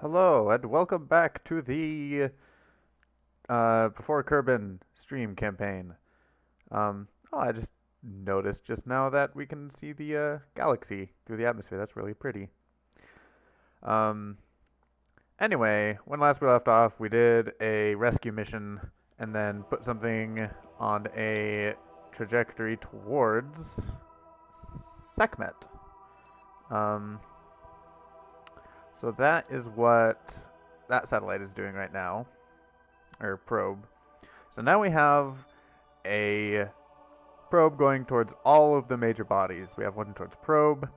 Hello, and welcome back to the Before Kerbin stream campaign. I just noticed just now that we can see the galaxy through the atmosphere. That's really pretty. Um, anyway, when last we left off, we did a rescue mission and then put something on a trajectory towards Sekhmet. So that is what that satellite is doing right now, or probe. So now we have a probe going towards all of the major bodies. We have one towards probe,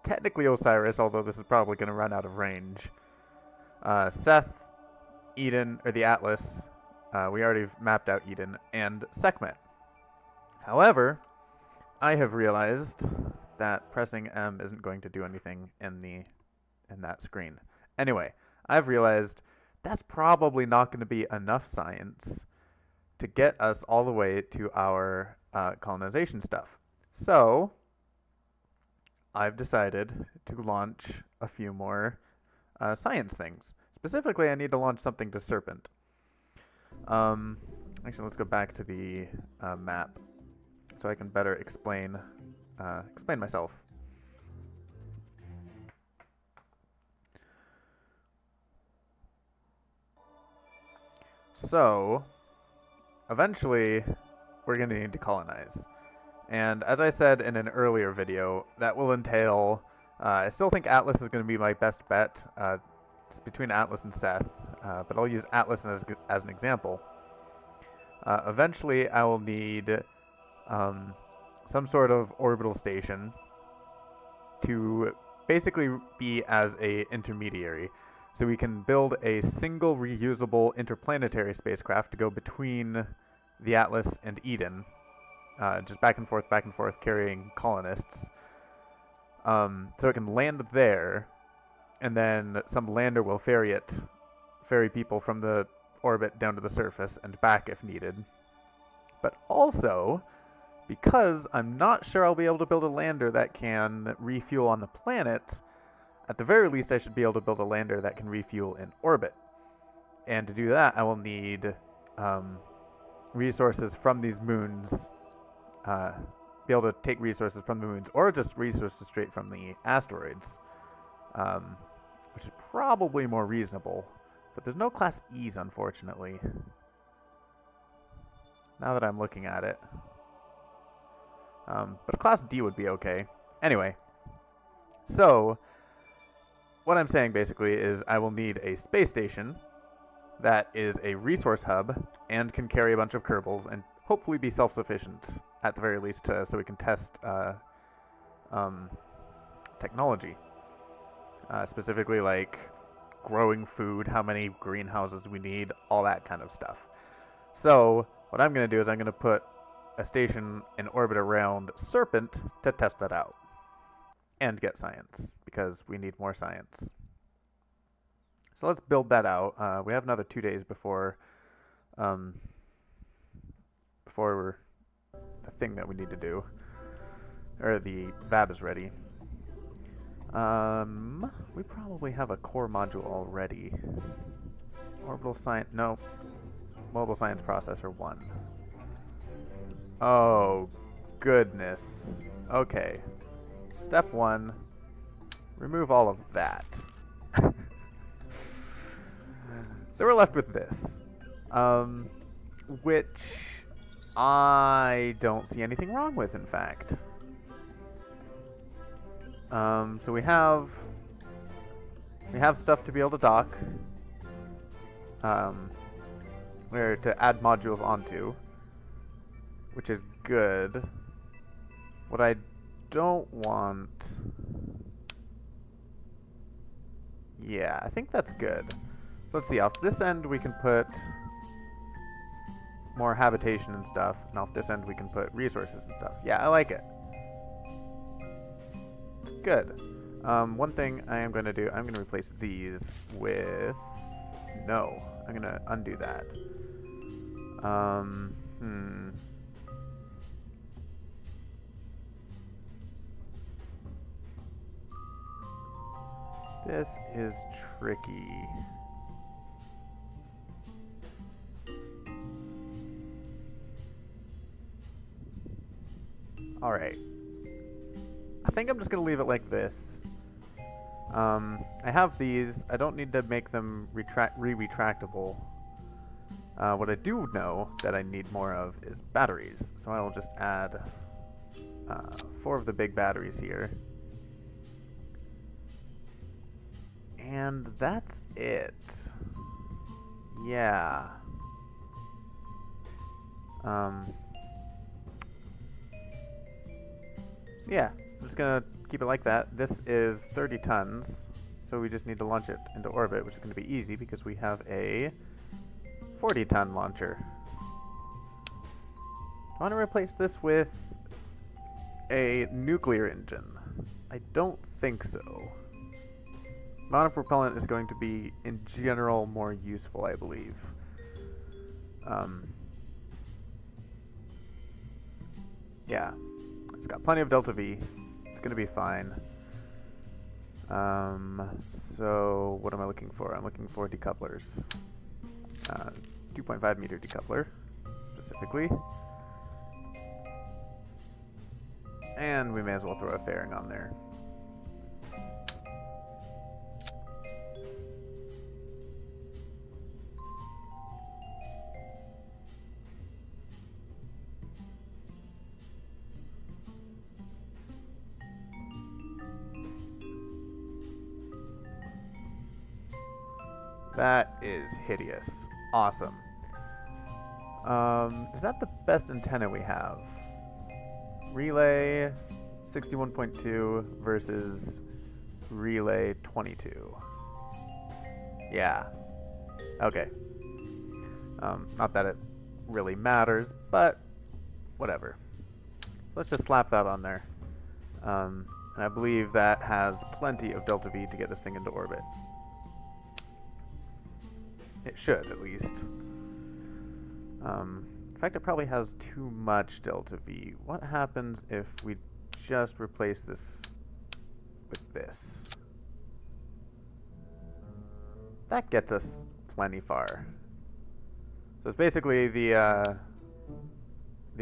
technically Osiris, although this is probably going to run out of range. Seth, Eden, or the Atlas, we already mapped out Eden, and Sekhmet. However, I have realized that pressing M isn't going to do anything in that screen. Anyway, I've realized that's probably not going to be enough science to get us all the way to our colonization stuff. So, I've decided to launch a few more science things. Specifically, I need to launch something to Serpent. Actually, let's go back to the map so I can better explain myself. So, eventually, we're going to need to colonize. And as I said in an earlier video, that will entail, I still think Atlas is going to be my best bet. It's between Atlas and Seth, but I'll use Atlas as an example. Eventually, I will need some sort of orbital station to basically be as a intermediary. So we can build a single reusable interplanetary spacecraft to go between the Atlas and Eden, just back and forth, carrying colonists. So it can land there, and then some lander will ferry people from the orbit down to the surface and back if needed. But also, because I'm not sure I'll be able to build a lander that can refuel on the planet, at the very least, I should be able to build a lander that can refuel in orbit. And to do that, I will need resources from these moons, be able to take resources from the moons, or just resources straight from the asteroids, which is probably more reasonable. But there's no Class E's, unfortunately, now that I'm looking at it. But a Class D would be okay. Anyway, so what I'm saying basically is I will need a space station that is a resource hub and can carry a bunch of Kerbals and hopefully be self-sufficient at the very least, so we can test technology. Specifically like growing food, how many greenhouses we need, all that kind of stuff. So what I'm going to do is I'm going to put a station in orbit around Serpent to test that out. And get science, because we need more science. So let's build that out. We have another 2 days before the thing that we need to do, or the VAB is ready. We probably have a core module already. Orbital science, no. Mobile science processor 1. Oh, goodness. Okay. Step 1, remove all of that. So we're left with this, which I don't see anything wrong with, in fact. So we have stuff to be able to dock, where to add modules onto, which is good. What I don't want... Yeah, I think that's good. So let's see, off this end we can put more habitation and stuff, and off this end we can put resources and stuff. Yeah, I like it. It's good. One thing I am going to do, I'm going to replace these with... No, I'm going to undo that. This is tricky. Alright. I think I'm just going to leave it like this. I have these. I don't need to make them retractable. What I do know that I need more of is batteries. So I will just add 4 of the big batteries here. And that's it. Yeah. So yeah, I'm just gonna keep it like that. This is 30 tons, so we just need to launch it into orbit, which is gonna be easy because we have a 40-ton launcher. Do I want to replace this with a nuclear engine? I don't think so. Monopropellant is going to be, in general, more useful, I believe. Yeah, it's got plenty of delta V. It's going to be fine. So what am I looking for? I'm looking for decouplers. 2.5 meter decoupler, specifically. And we may as well throw a fairing on there. That is hideous. Awesome. Is that the best antenna we have? Relay 61.2 versus relay 22. Yeah. Okay. Not that it really matters, but whatever. So let's just slap that on there. And I believe that has plenty of delta V to get this thing into orbit. It should, at least. In fact, it probably has too much delta V. What happens if we just replace this with this? That gets us plenty far. So it's basically the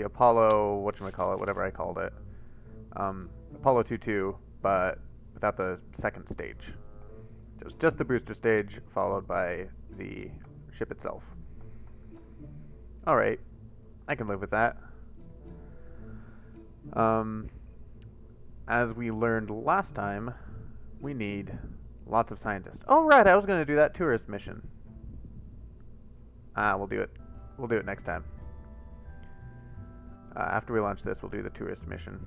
Apollo, whatchamacallit, whatever I called it. Apollo 2-2, but without the second stage. It was just the booster stage, followed by the ship itself. Alright, I can live with that. As we learned last time, we need lots of scientists. Oh right, I was going to do that tourist mission. We'll do it. We'll do it next time. After we launch this, we'll do the tourist mission.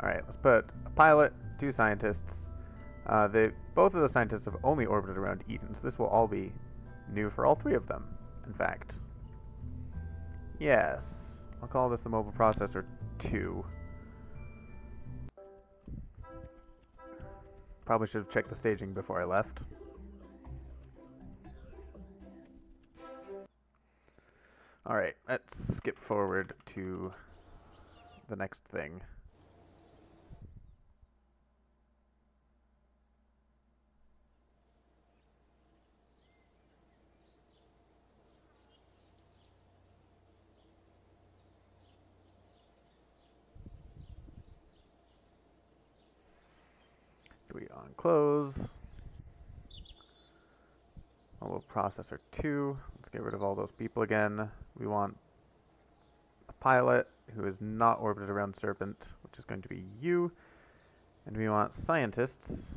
Alright, let's put a pilot, 2 scientists. Both of the scientists have only orbited around Eden, so this will all be new for all 3 of them, in fact. Yes, I'll call this the mobile processor 2. Probably should have checked the staging before I left. Alright, let's skip forward to the next thing. We on close. Mobile processor 2. Let's get rid of all those people again. We want a pilot who is not orbited around Serpent, which is going to be you. And we want scientists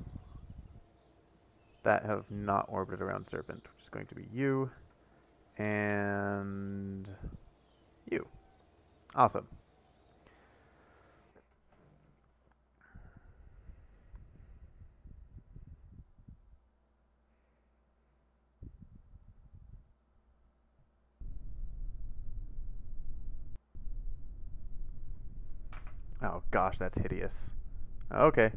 that have not orbited around Serpent, which is going to be you and you. Awesome. Oh gosh, that's hideous. Okay.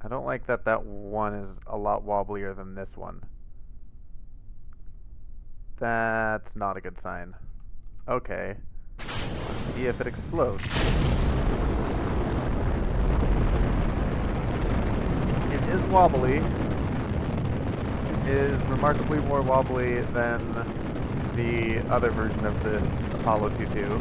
I don't like that that one is a lot wobblier than this one. That's not a good sign. Okay. Let's see if it explodes. wobbly. It is remarkably more wobbly than the other version of this Apollo 22.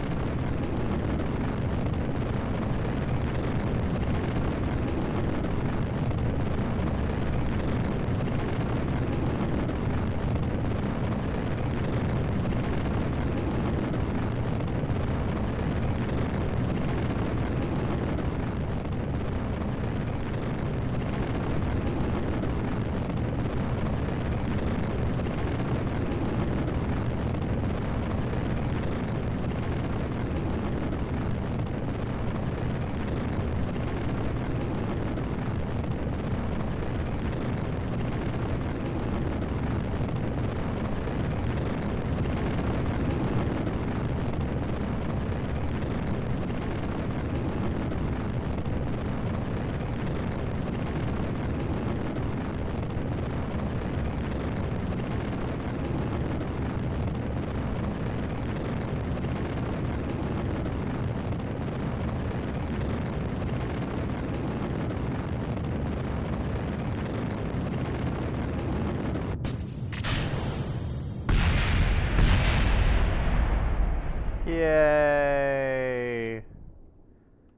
Yay!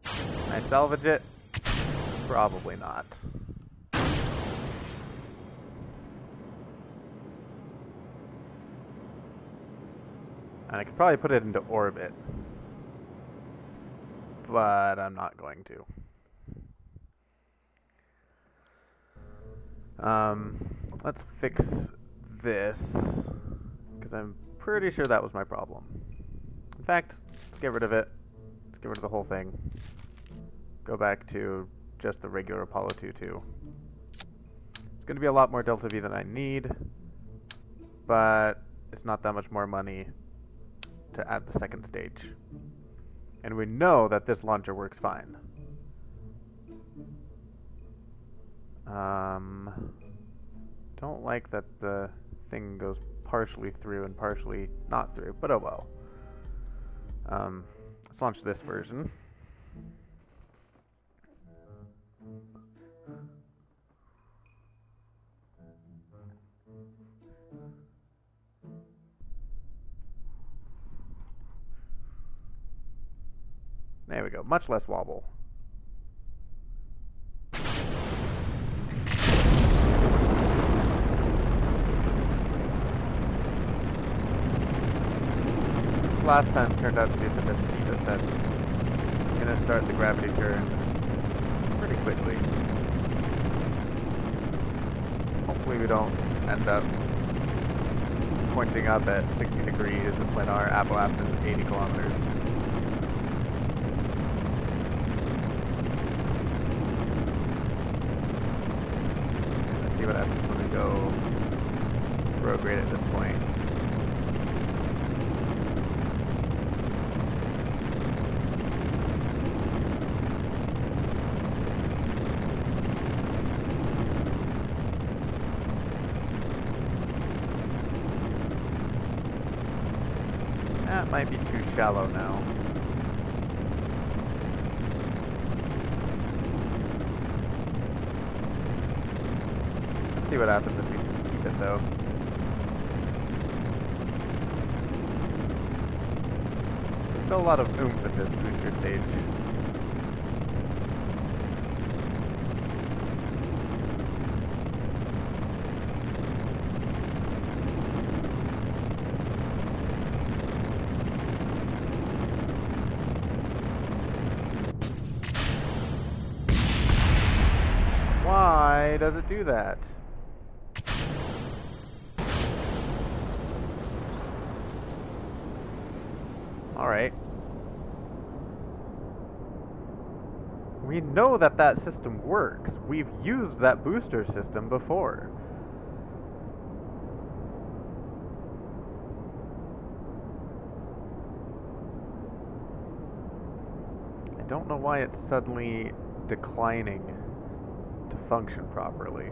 Can I salvage it? Probably not. And I could probably put it into orbit. But I'm not going to. Let's fix this, because I'm pretty sure that was my problem. In fact, let's get rid of it. Let's get rid of the whole thing. Go back to just the regular Apollo 22. It's going to be a lot more Delta V than I need, but it's not that much more money to add the second stage. And we know that this launcher works fine. Don't like that the thing goes partially through and partially not through, but oh well. Let's launch this version. There we go, much less wobble. Last time turned out to be such a steep ascent, I'm gonna start the gravity turn pretty quickly. Hopefully we don't end up pointing up at 60 degrees when our apoapse is 80 kilometers. And let's see what happens when we go prograde at this point. That might be too shallow now. Let's see what happens if we keep it though. There's still a lot of oomph at this booster stage. Why does it do that? Alright. We know that that system works. We've used that booster system before. I don't know why it's suddenly declining to function properly.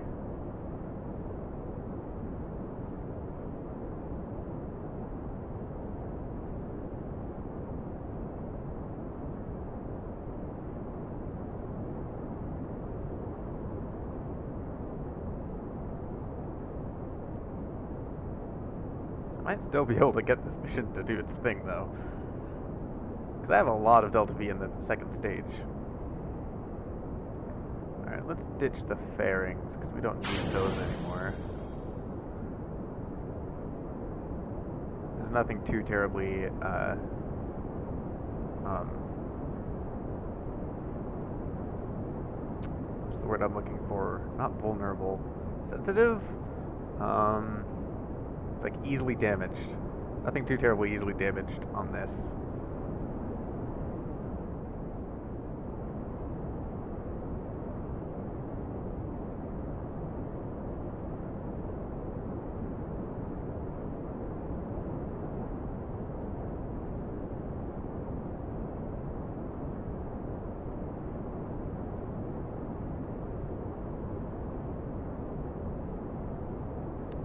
Might still be able to get this mission to do its thing, though. Because I have a lot of Delta V in the second stage. Alright, let's ditch the fairings, because we don't need those anymore. There's nothing too terribly, what's the word I'm looking for? Not vulnerable. Sensitive? It's like easily damaged. Nothing too terribly easily damaged on this.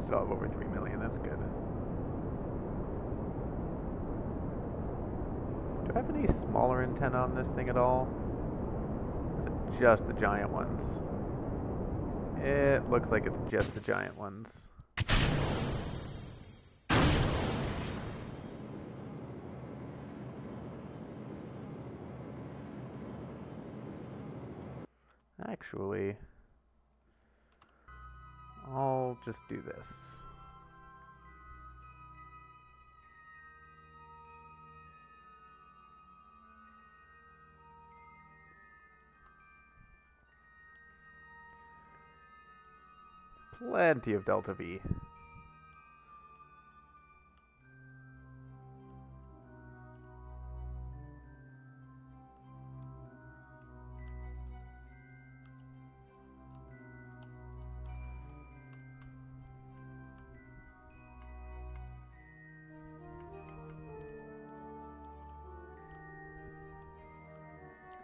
Still have over 3 million, that's good. Do I have any smaller antenna on this thing at all? Is it just the giant ones? It looks like it's just the giant ones. Actually, I'll just do this. Plenty of Delta V.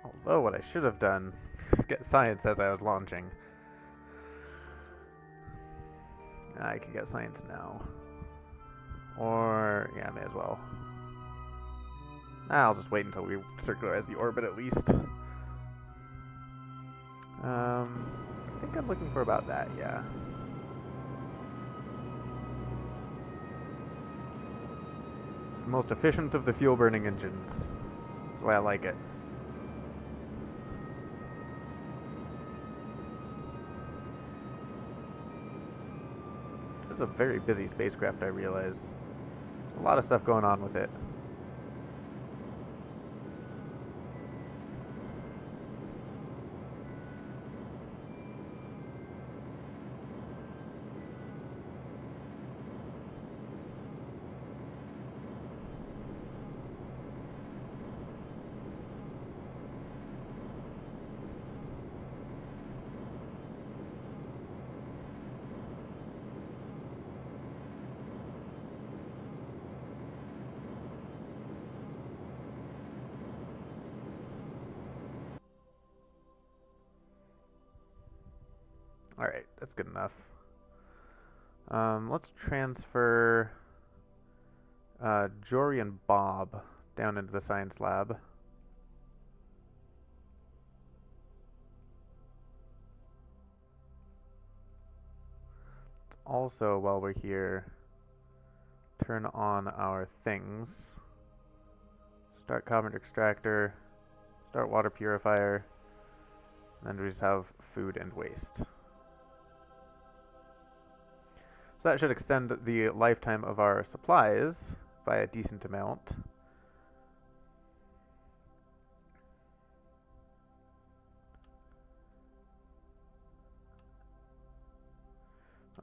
Although what I should have done is get science as I was launching. I can get science now. Or, yeah, I may as well. I'll just wait until we circularize the orbit at least. I think I'm looking for about that, yeah. It's the most efficient of the fuel-burning engines. That's why I like it. This is a very busy spacecraft, I realize. There's a lot of stuff going on with it. Alright, that's good enough. Let's transfer Jory and Bob down into the science lab. Let's also, while we're here, turn on our things. Start carbon extractor, start water purifier, and then we just have food and waste. So that should extend the lifetime of our supplies by a decent amount.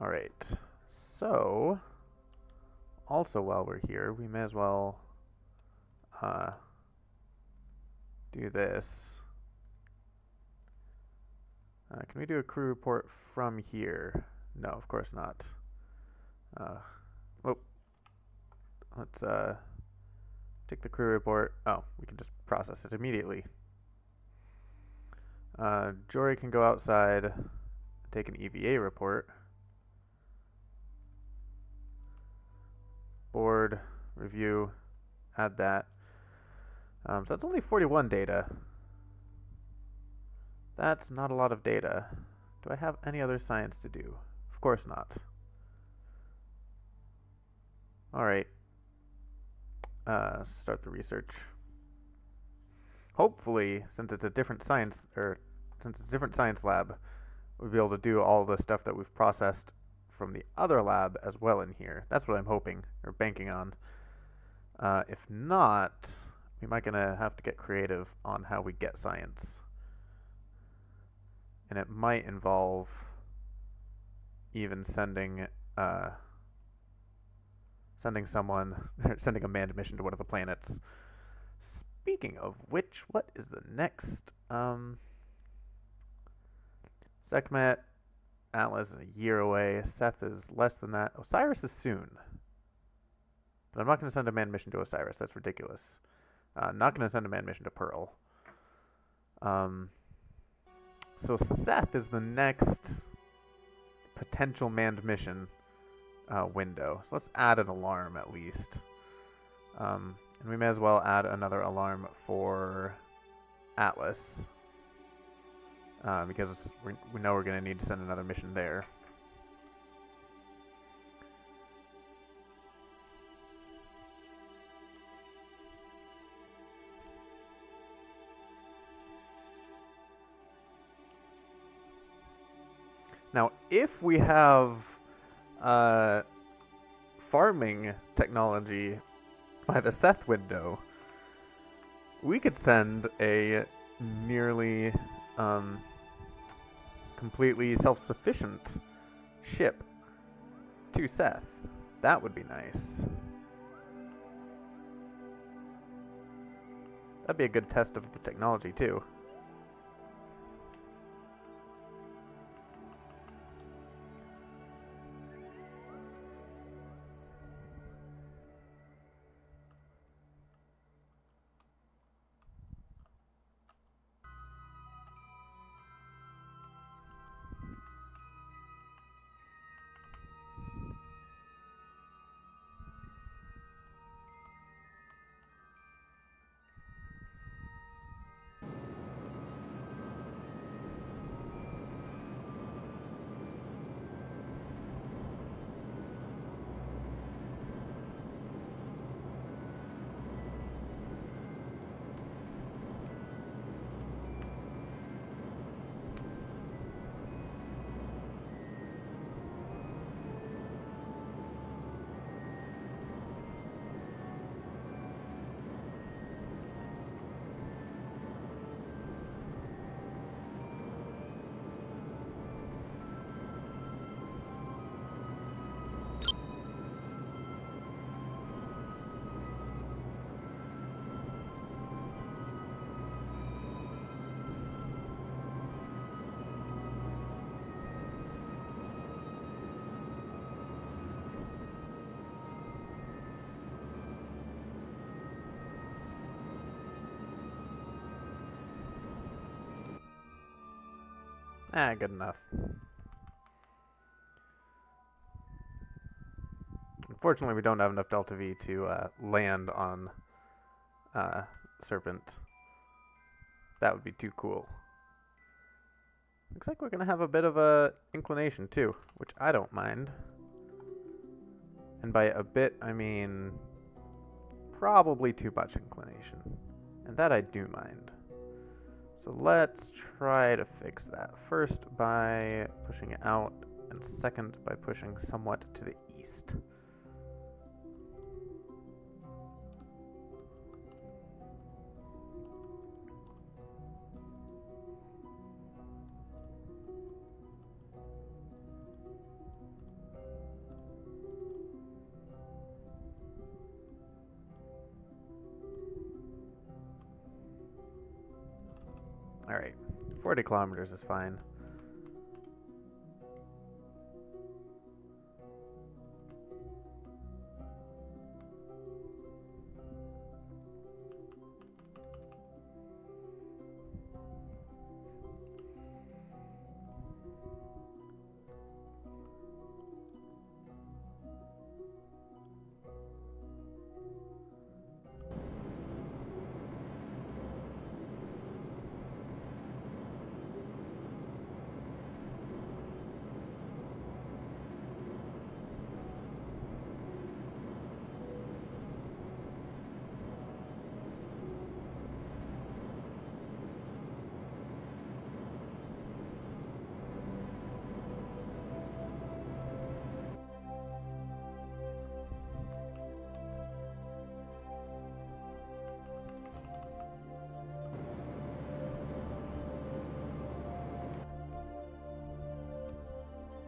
Alright, so also while we're here, we may as well do this. Can we do a crew report from here? No, of course not. Let's take the crew report. Oh, we can just process it immediately. Jory can go outside and take an EVA report. Board, review, add that. So that's only 41 data. That's not a lot of data. Do I have any other science to do? Of course not. Alright. Start the research. Hopefully, since it's a different science, lab, we'll be able to do all the stuff that we've processed from the other lab as well in here. That's what I'm hoping, or banking on. If not, we might gonna have to get creative on how we get science. And it might involve even sending someone, sending a manned mission to one of the planets. Speaking of which, what is the next? Sekhmet, Atlas is a year away. Seth is less than that. Osiris is soon. But I'm not going to send a manned mission to Osiris. That's ridiculous. Not going to send a manned mission to Pearl. So Seth is the next potential manned mission window. So let's add an alarm at least. And we may as well add another alarm for Atlas. Because we know we're going to need to send another mission there. Now, if we have farming technology by the Seth window, we could send a nearly completely self-sufficient ship to Seth. That would be nice. That'd be a good test of the technology too. Good enough. Unfortunately, we don't have enough Delta V to land on Serpent. That would be too cool. Looks like we're going to have a bit of a inclination too, which I don't mind. And by a bit, I mean probably too much inclination. And that I do mind. So let's try to fix that. First by pushing it out, and second by pushing somewhat to the east. Alright, 40 kilometers is fine.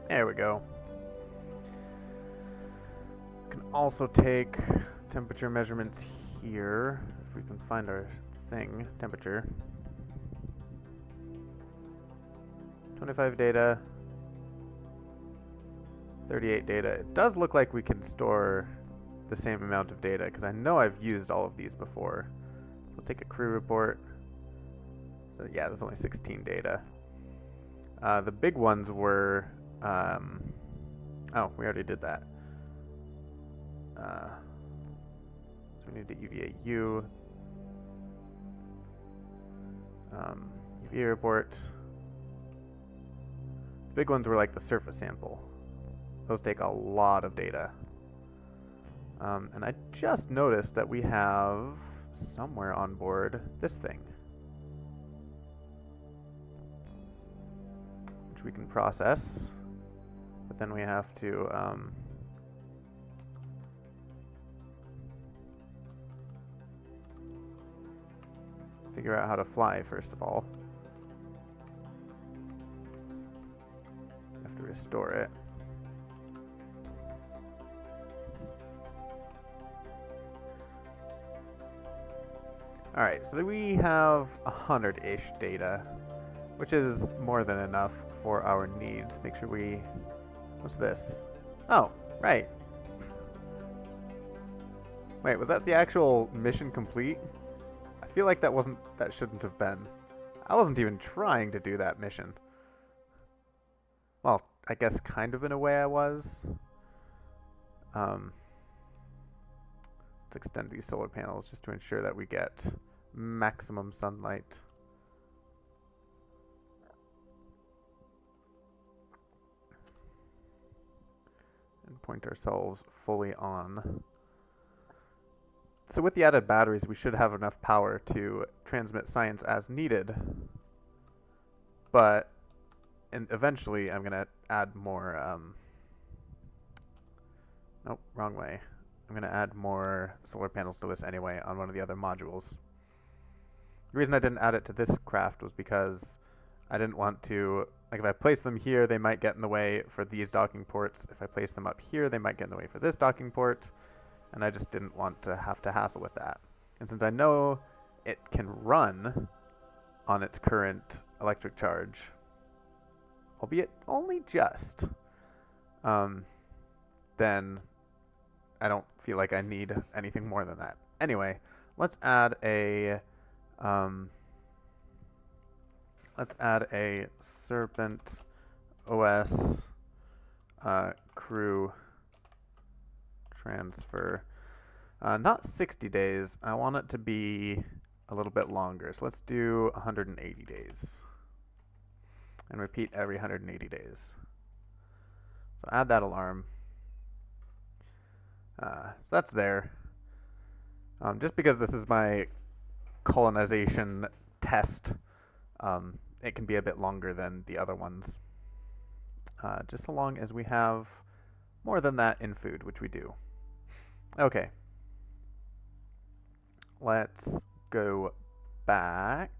There we go. Can also take temperature measurements here, if we can find our thing, temperature. 25 data, 38 data. It does look like we can store the same amount of data, because I know I've used all of these before. So we'll take a crew report. So yeah, there's only 16 data. The big ones were, oh, we already did that. So we need to EVA U. EVA report. The big ones were like the surface sample. Those take a lot of data. And I just noticed that we have somewhere on board this thing, which we can process, but then we have to figure out how to fly first of all. We have to restore it. Alright, so we have 100-ish data, which is more than enough for our needs. Make sure we... What's this? Oh, right. Wait, was that the actual mission complete? I feel like that shouldn't have been. I wasn't even trying to do that mission. Well, I guess kind of in a way I was. Let's extend these solar panels just to ensure that we get maximum sunlight. And point ourselves fully on. So with the added batteries, we should have enough power to transmit science as needed. But eventually I'm going to add more... nope, wrong way. I'm going to add more solar panels to this anyway on one of the other modules. The reason I didn't add it to this craft was because I didn't want to... Like, if I place them here, they might get in the way for these docking ports. If I place them up here, they might get in the way for this docking port. And I just didn't want to have to hassle with that. And since I know it can run on its current electric charge, albeit only just, then I don't feel like I need anything more than that. Anyway, let's add a Serpent OS crew transfer. Not 60 days. I want it to be a little bit longer. So let's do 180 days. And repeat every 180 days. So add that alarm. So that's there. Just because this is my colonization test, it can be a bit longer than the other ones. Just so long as we have more than that in food, which we do. Okay. Let's go back.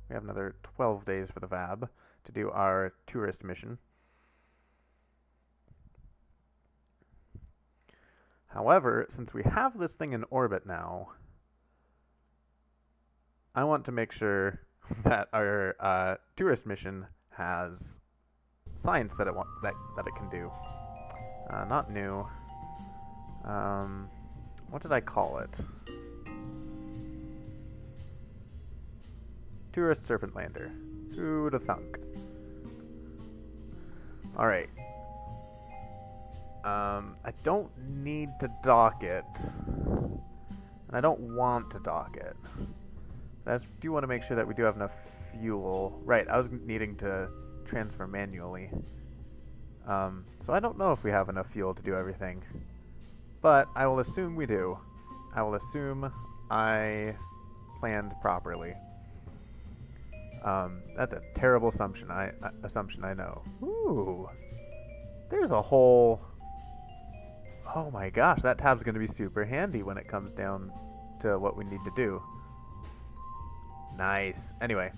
We have another 12 days for the VAB to do our tourist mission. However, since we have this thing in orbit now, I want to make sure that our tourist mission has science that it can do. Not new. What did I call it? Tourist Serpent Lander. Who'd have thunk? Alright. I don't need to dock it. And I don't want to dock it. I just do want to make sure that we do have enough fuel. Right, I was needing to transfer manually. So I don't know if we have enough fuel to do everything. But I will assume we do. I will assume I planned properly. That's a terrible assumption. I know. Ooh, there's a whole. Oh my gosh, that tab's going to be super handy when it comes down to what we need to do. Nice. Anyway,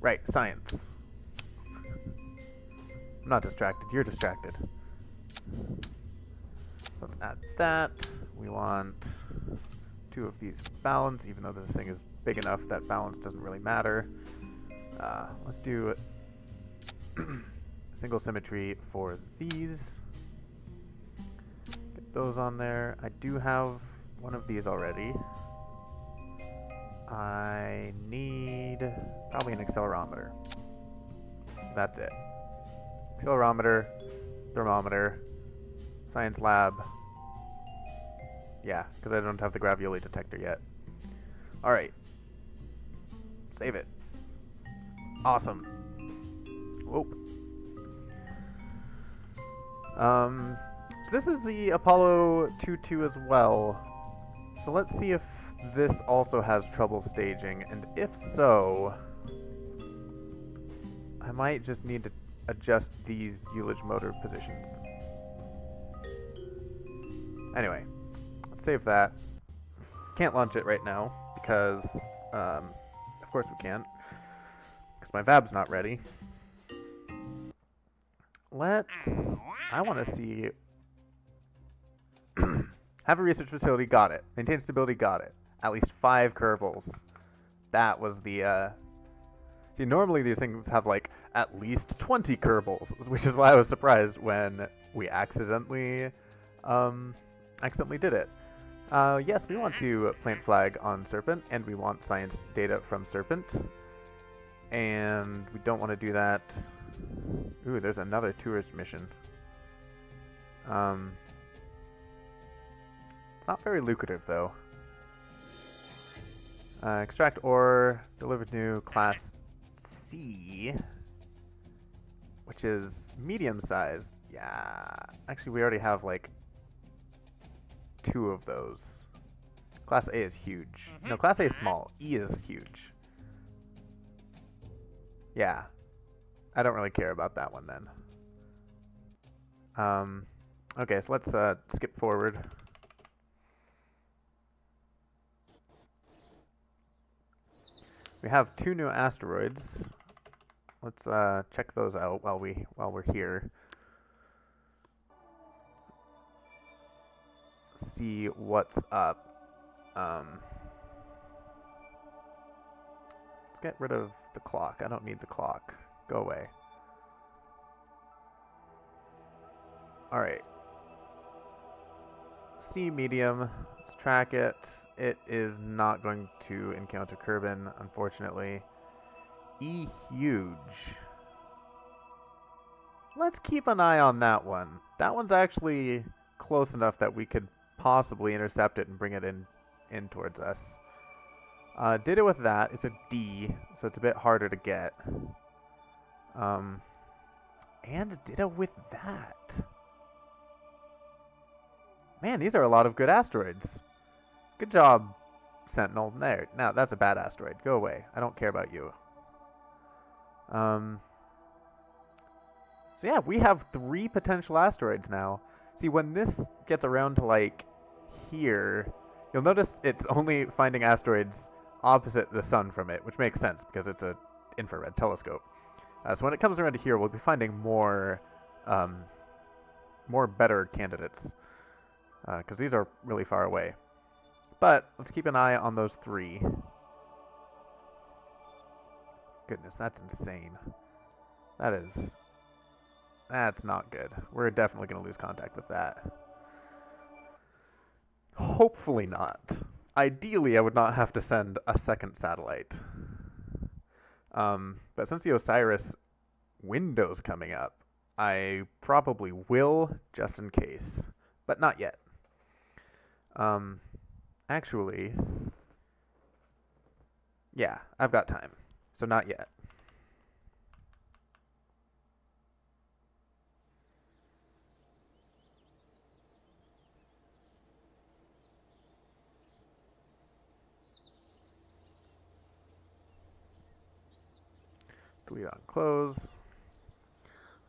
right, science. I'm not distracted. You're distracted. Let's add that. We want 2 of these for balance, even though this thing is big enough that balance doesn't really matter. Let's do single symmetry for these. Get those on there. I do have one of these already. I need probably an accelerometer. That's it. Accelerometer, thermometer, science lab. Yeah, because I don't have the gravioli detector yet. Alright. Save it. Awesome. Whoop. So this is the Apollo 2-2 as well. So let's see if this also has trouble staging, and if so, I might just need to adjust these Ulage motor positions. Anyway, let's save that. Can't launch it right now because, of course we can't, because my VAB's not ready. I want to see, have a research facility, got it. Maintain stability, got it. At least 5 Kerbals. That was the, see, normally these things have, like, at least 20 Kerbals, which is why I was surprised when we accidentally did it. Yes, we want to plant flag on Serpent, and we want science data from Serpent. And we don't want to do that. Ooh, there's another tourist mission. It's not very lucrative, though. Extract ore, delivered new, class C, which is medium size. Yeah, actually we already have like 2 of those. Class A is huge. No, Class A is small. E is huge. Yeah, I don't really care about that one then. Okay, so let's skip forward. We have 2 new asteroids. Let's check those out while we're here. See what's up. Let's get rid of the clock. I don't need the clock. Go away. Alright. C medium. Let's track it. It is not going to encounter Kerbin, unfortunately. E huge. Let's keep an eye on that one. That one's actually close enough that we could possibly intercept it and bring it in towards us. Did it with that. It's a D, so it's a bit harder to get. And did it with that. Man, these are a lot of good asteroids. Good job, Sentinel. There. Now, that's a bad asteroid. Go away. I don't care about you. So yeah, we have 3 potential asteroids now. See, when this gets around to, like, here, you'll notice it's only finding asteroids opposite the sun from it, which makes sense because it's an infrared telescope. So when it comes around to here, we'll be finding more better candidates. Because these are really far away. But let's keep an eye on those 3. Goodness, that's insane. That's not good. We're definitely going to lose contact with that. Hopefully not. Ideally, I would not have to send a second satellite. But since the Osiris window's coming up, I probably will, just in case. But not yet. Actually, yeah, I've got time. So not yet. Delete on close.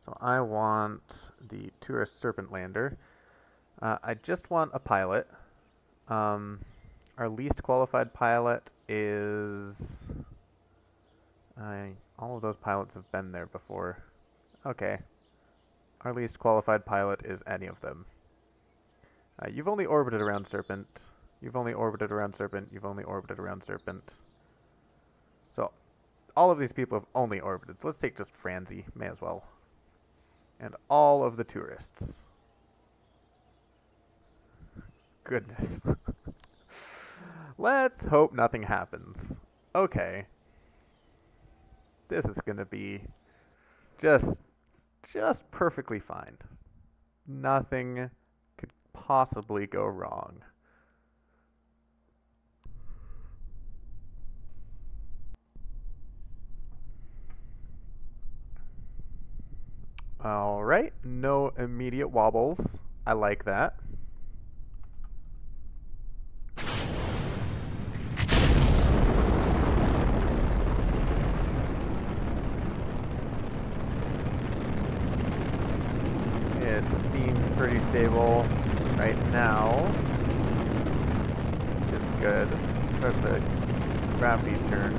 So I want the tourist Serpent lander. I just want a pilot. Our least qualified pilot is... all of those pilots have been there before. Okay. Our least qualified pilot is any of them. You've only orbited around Serpent. You've only orbited around Serpent. You've only orbited around Serpent. So, all of these people have only orbited. So let's take just Franzi. May as well. And all of the tourists. Goodness. Let's hope nothing happens. Okay. This is gonna be just perfectly fine. Nothing could possibly go wrong. Alright, no immediate wobbles. I like that. It seems pretty stable right now, which is good. Start the gravity turn.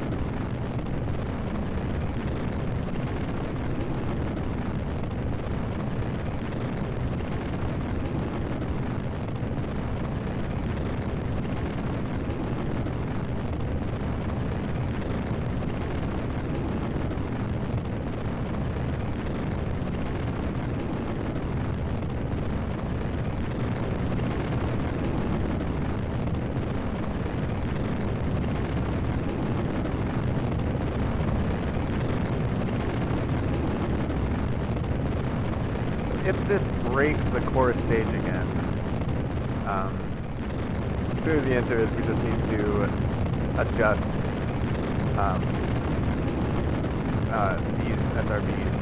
If this breaks the core stage again, clearly the answer is we just need to adjust these SRBs.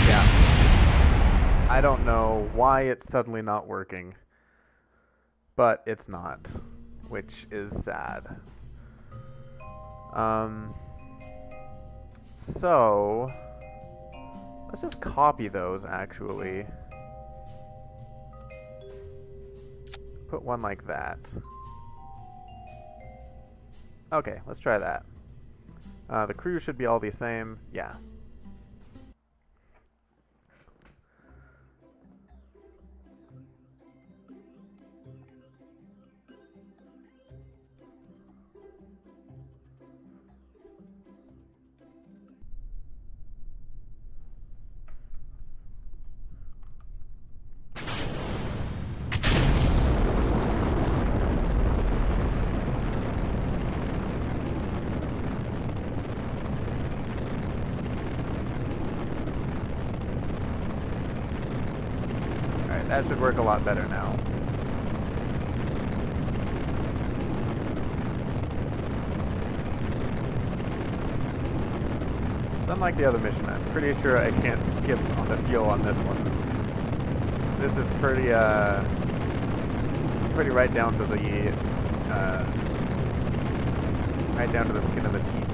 Yeah. I don't know why it's suddenly not working, but it's not. Which is sad. So let's just copy those actually. Put one like that. Okay, let's try that. The crew should be all the same. Yeah. That should work a lot better now. It's unlike the other mission. I'm pretty sure I can't skip on the fuel on this one. This is pretty right down to the skin of the teeth.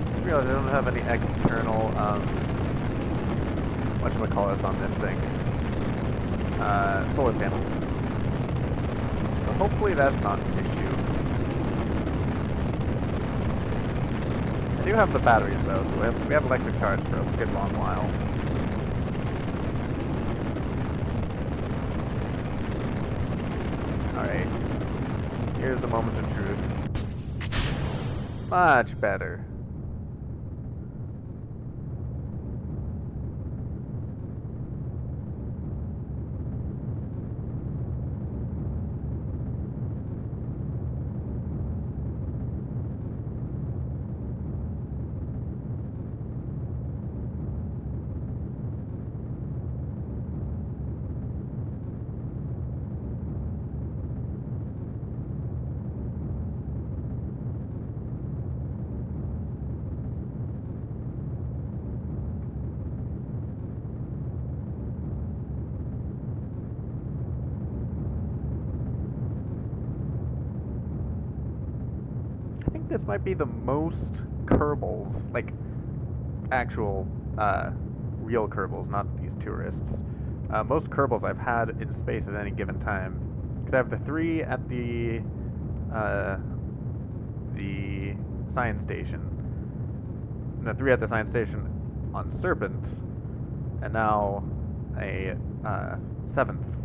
I realize I don't have any external whatchamacallits on this thing. Solar panels. So hopefully that's not an issue. I do have the batteries though, so we have electric charge for a good long while. Alright. Here's the moment of truth. Much better. This might be the most Kerbals, like actual real Kerbals, not these tourists. Most Kerbals I've had in space at any given time, because I have the 3 at the science station, and the 3 at the science station on Serpent, and now a 7th.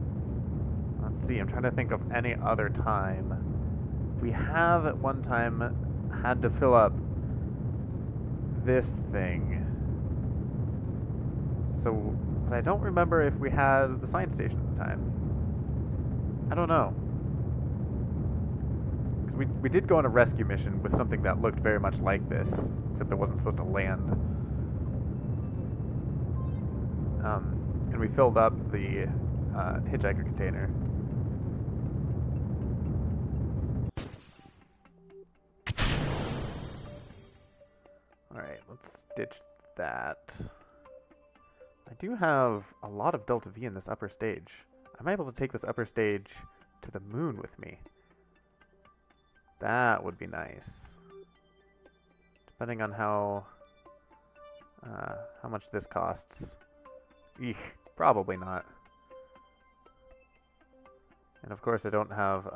Let's see, I'm trying to think of any other time. We have at one time had to fill up this thing. So, but I don't remember if we had the science station at the time. I don't know. Because we did go on a rescue mission with something that looked very much like this, except it wasn't supposed to land. And we filled up the hitchhiker container. Alright, let's ditch that. I do have a lot of Delta V in this upper stage. I'm able to take this upper stage to the moon with me. That would be nice. Depending on how much this costs. Eek, probably not. And of course I don't have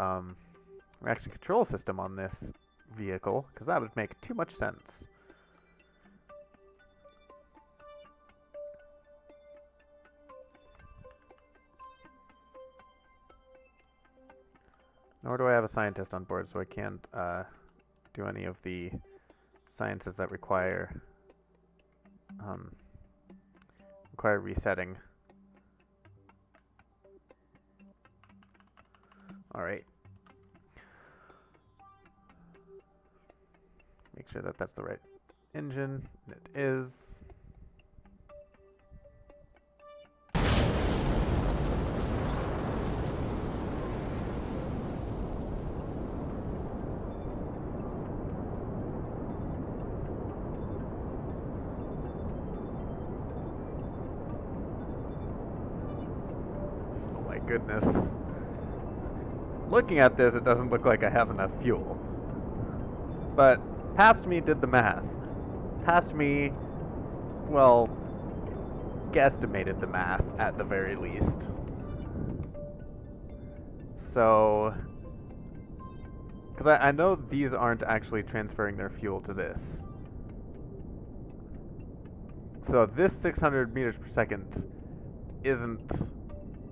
reaction control system on this vehicle, because that would make too much sense. Nor do I have a scientist on board, so I can't do any of the sciences that require resetting. All right. Make sure that that's the right engine. It is. Goodness. Looking at this, it doesn't look like I have enough fuel. But past me did the math. Past me, well, guesstimated the math at the very least. So, because I know these aren't actually transferring their fuel to this. So this 600 meters per second isn't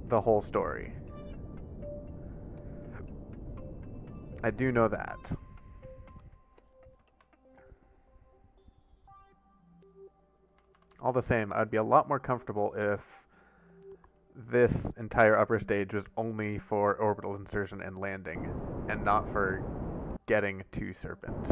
the whole story. I do know that. All the same, I'd be a lot more comfortable if this entire upper stage was only for orbital insertion and landing, and not for getting to Serpent.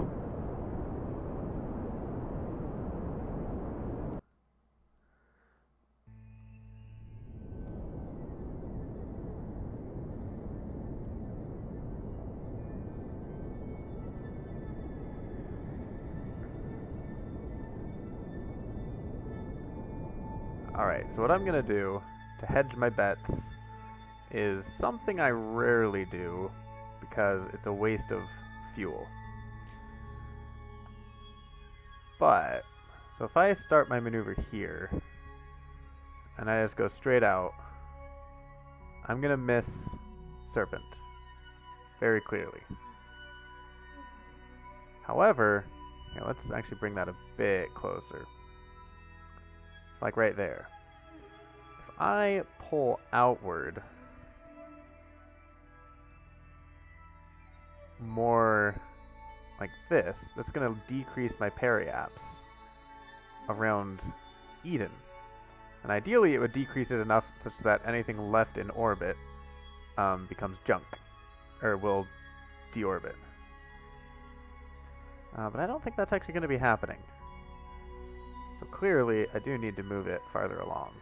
Alright, so what I'm going to do to hedge my bets is something I rarely do because it's a waste of fuel. But, so if I start my maneuver here, and I just go straight out, I'm going to miss Serpent very clearly. However, here, let's actually bring that a bit closer. Like right there. If I pull outward more like this, that's going to decrease my periaps around Eden. And ideally it would decrease it enough such that anything left in orbit becomes junk, or will deorbit. But I don't think that's actually going to be happening. So clearly, I do need to move it farther along.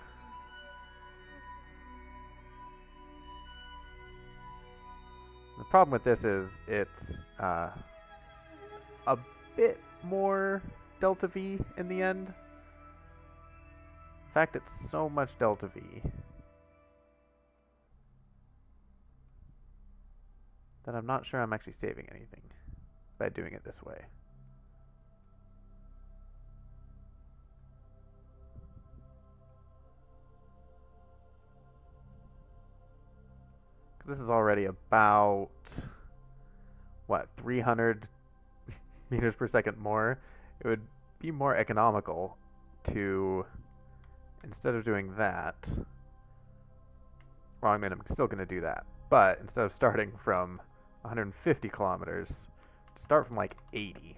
The problem with this is it's a bit more Delta V in the end. In fact, it's so much Delta V that I'm not sure I'm actually saving anything by doing it this way. this is already about, what, 300 meters per second more. It would be more economical to, instead of doing that, well, I mean, I'm still going to do that, but instead of starting from 150 kilometers, start from like 80.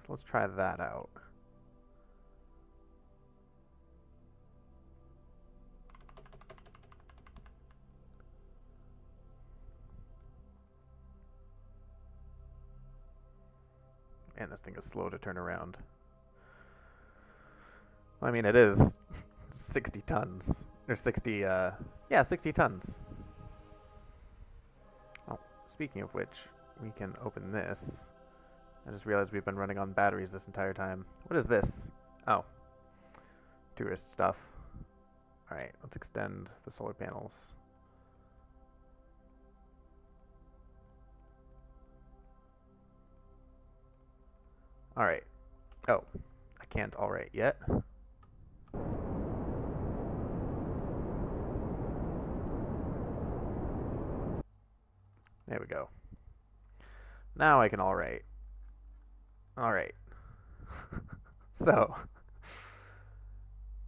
So let's try that out. Man, this thing is slow to turn around. Well, I mean, it is 60 tons. Or 60, yeah, 60 tons. Oh, speaking of which, we can open this. I just realized we've been running on batteries this entire time. What is this? Oh. Tourist stuff. Alright, let's extend the solar panels. Alright. Oh, I can't alright yet. There we go. Now I can alright. Alright. So,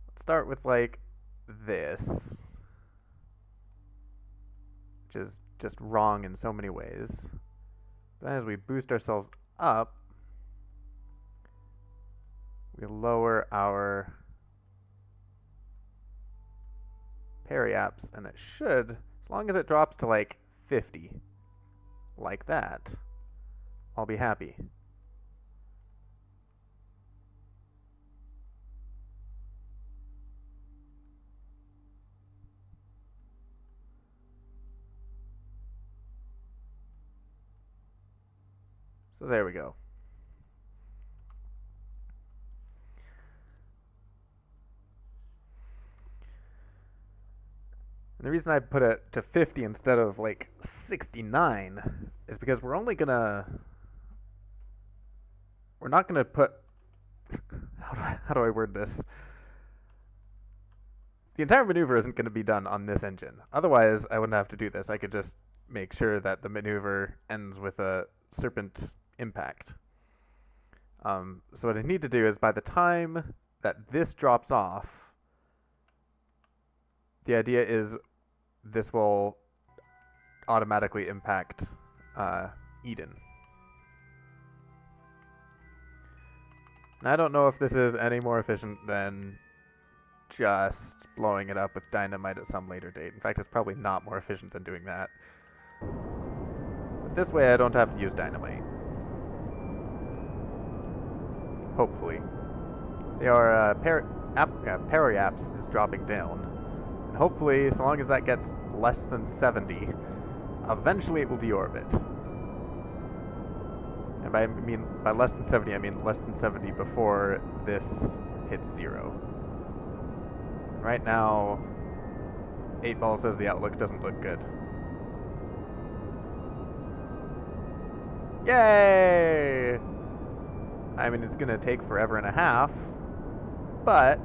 let's start with like this, which is just wrong in so many ways. But then as we boost ourselves up, we lower our periaps, and it should, as long as it drops to like 50, like that, I'll be happy. So there we go. And the reason I put it to 50 instead of like 69 is because we're not gonna put, how do I word this? The entire maneuver isn't going to be done on this engine. Otherwise, I wouldn't have to do this. I could just make sure that the maneuver ends with a Serpent impact. So what I need to do is by the time that this drops off, the idea is this will automatically impact Eden. And I don't know if this is any more efficient than just blowing it up with dynamite at some later date. In fact, it's probably not more efficient than doing that. But this way I don't have to use dynamite. Hopefully. See, our periaps is dropping down. And hopefully, so long as that gets less than 70, eventually it will deorbit. And by less than 70, I mean less than 70 before this hits 0. Right now, 8-ball says the outlook doesn't look good. Yay! I mean, it's gonna take forever and a half, but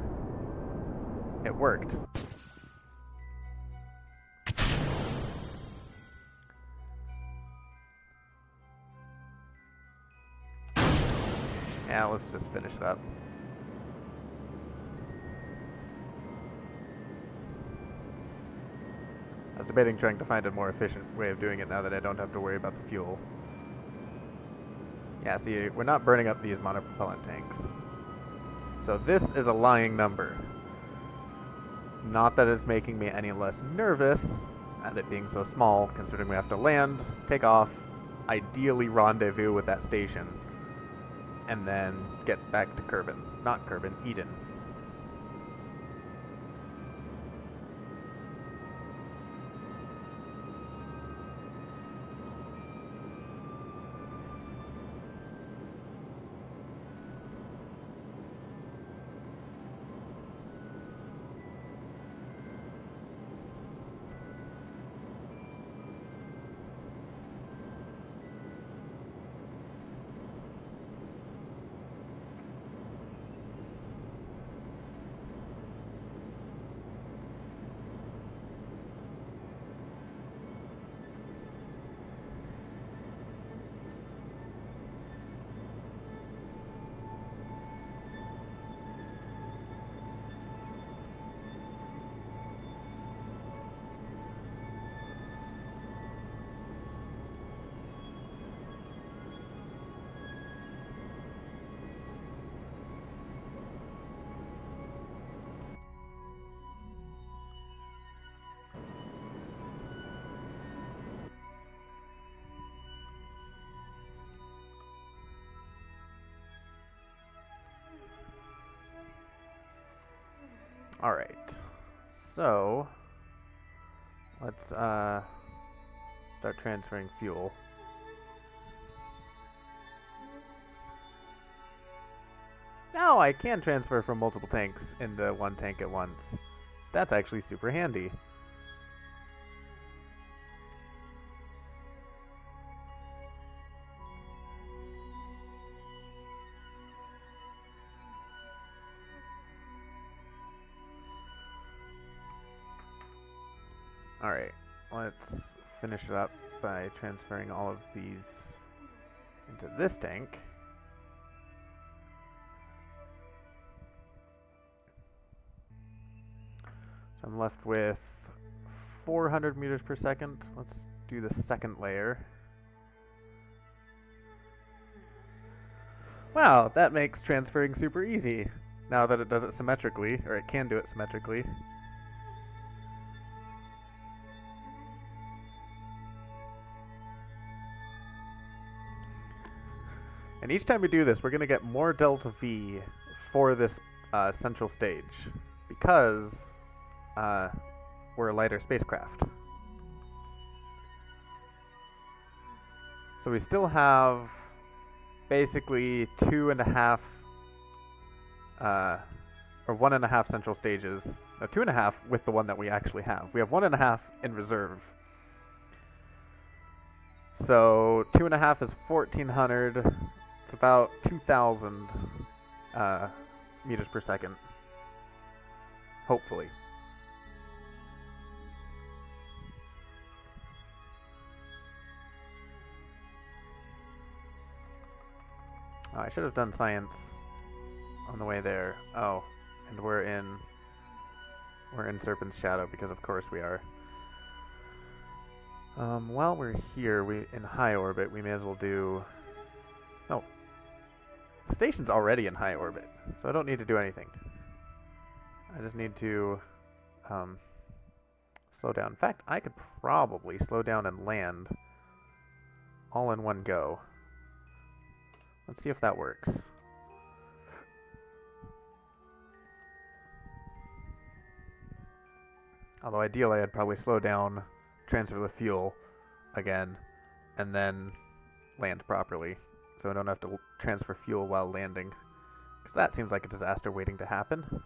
it worked. Yeah, let's just finish it up. I was debating trying to find a more efficient way of doing it now that I don't have to worry about the fuel. Yeah, see, we're not burning up these monopropellant tanks. So this is a lying number. Not that it's making me any less nervous at it being so small, considering we have to land, take off, ideally rendezvous with that station, and then get back to Kerbin. Not Kerbin, Eden. Alright. So, let's start transferring fuel. Now I can transfer from multiple tanks into one tank at once. That's actually super handy. Alright, let's finish it up by transferring all of these into this tank. So I'm left with 400 meters per second. Let's do the second layer. Wow, that makes transferring super easy now that it does it symmetrically, or it can do it symmetrically. And each time we do this, we're going to get more delta V for this central stage, because we're a lighter spacecraft. So we still have basically 2.5, or 1.5 central stages. No, 2.5 with the one that we actually have. We have 1.5 in reserve. So 2.5 is 1,400. It's about 2,000 meters per second. Hopefully. Oh, I should have done science on the way there. Oh, and we're in Serpent's shadow because of course we are. While we're here, in high orbit, we may as well do. No, the station's already in high orbit, so I don't need to do anything. I just need to slow down. In fact, I could probably slow down and land all in one go. Let's see if that works. Although ideally I'd probably slow down, transfer the fuel again, and then land properly, so I don't have to transfer fuel while landing, because that seems like a disaster waiting to happen.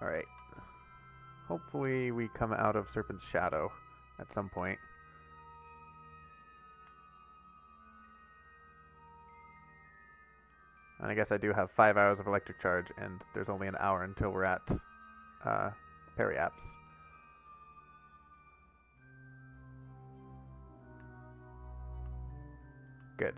Alright. Hopefully we come out of Serpent's shadow at some point. And I guess I do have 5 hours of electric charge, and there's only an hour until we're at periapse. Good.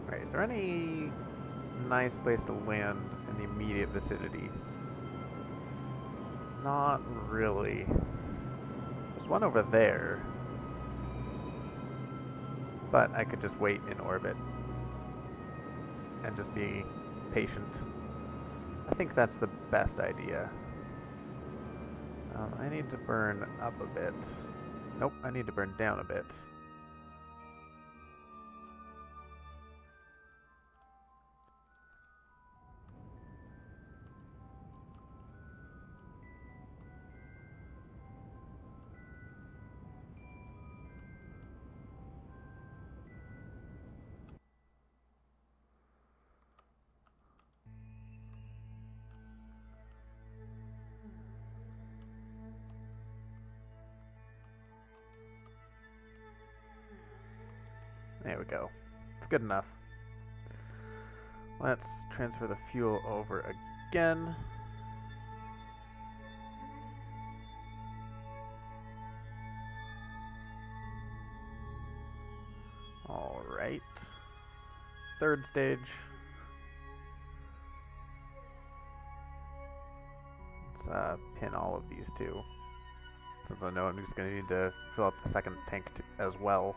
Alright, is there any nice place to land in the immediate vicinity? Not really. There's one over there. But I could just wait in orbit and just be patient. I think that's the best idea. I need to burn up a bit. Nope, I need to burn down a bit. There we go. It's good enough. Let's transfer the fuel over again. All right. Third stage. Let's pin all of these too. since I know I'm just going to need to fill up the second tank as well.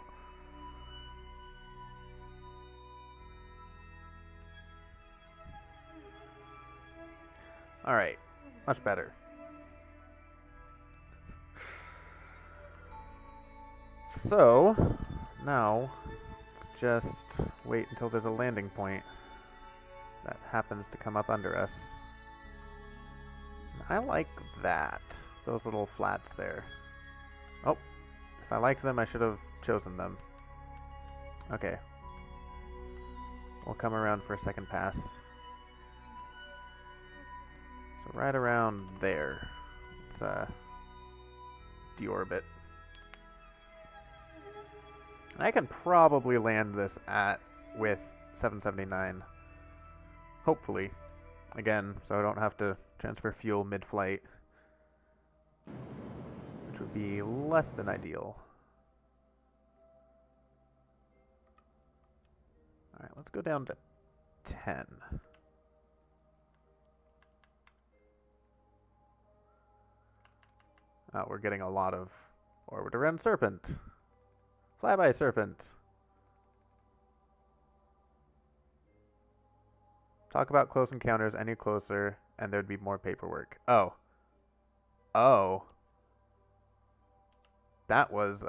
Alright, much better. So, now, let's just wait until there's a landing point that happens to come up under us. I like that. Those little flats there. Oh, if I liked them, I should have chosen them. Okay. We'll come around for a second pass. So right around there. Let's deorbit. I can probably land this with 779. Hopefully. Again, so I don't have to transfer fuel mid-flight. Which would be less than ideal. Alright, let's go down to 10. Oh, we're getting a lot of orbit around Serpent. Flyby Serpent. Talk about close encounters any closer, and there'd be more paperwork. Oh. Oh. That was, Did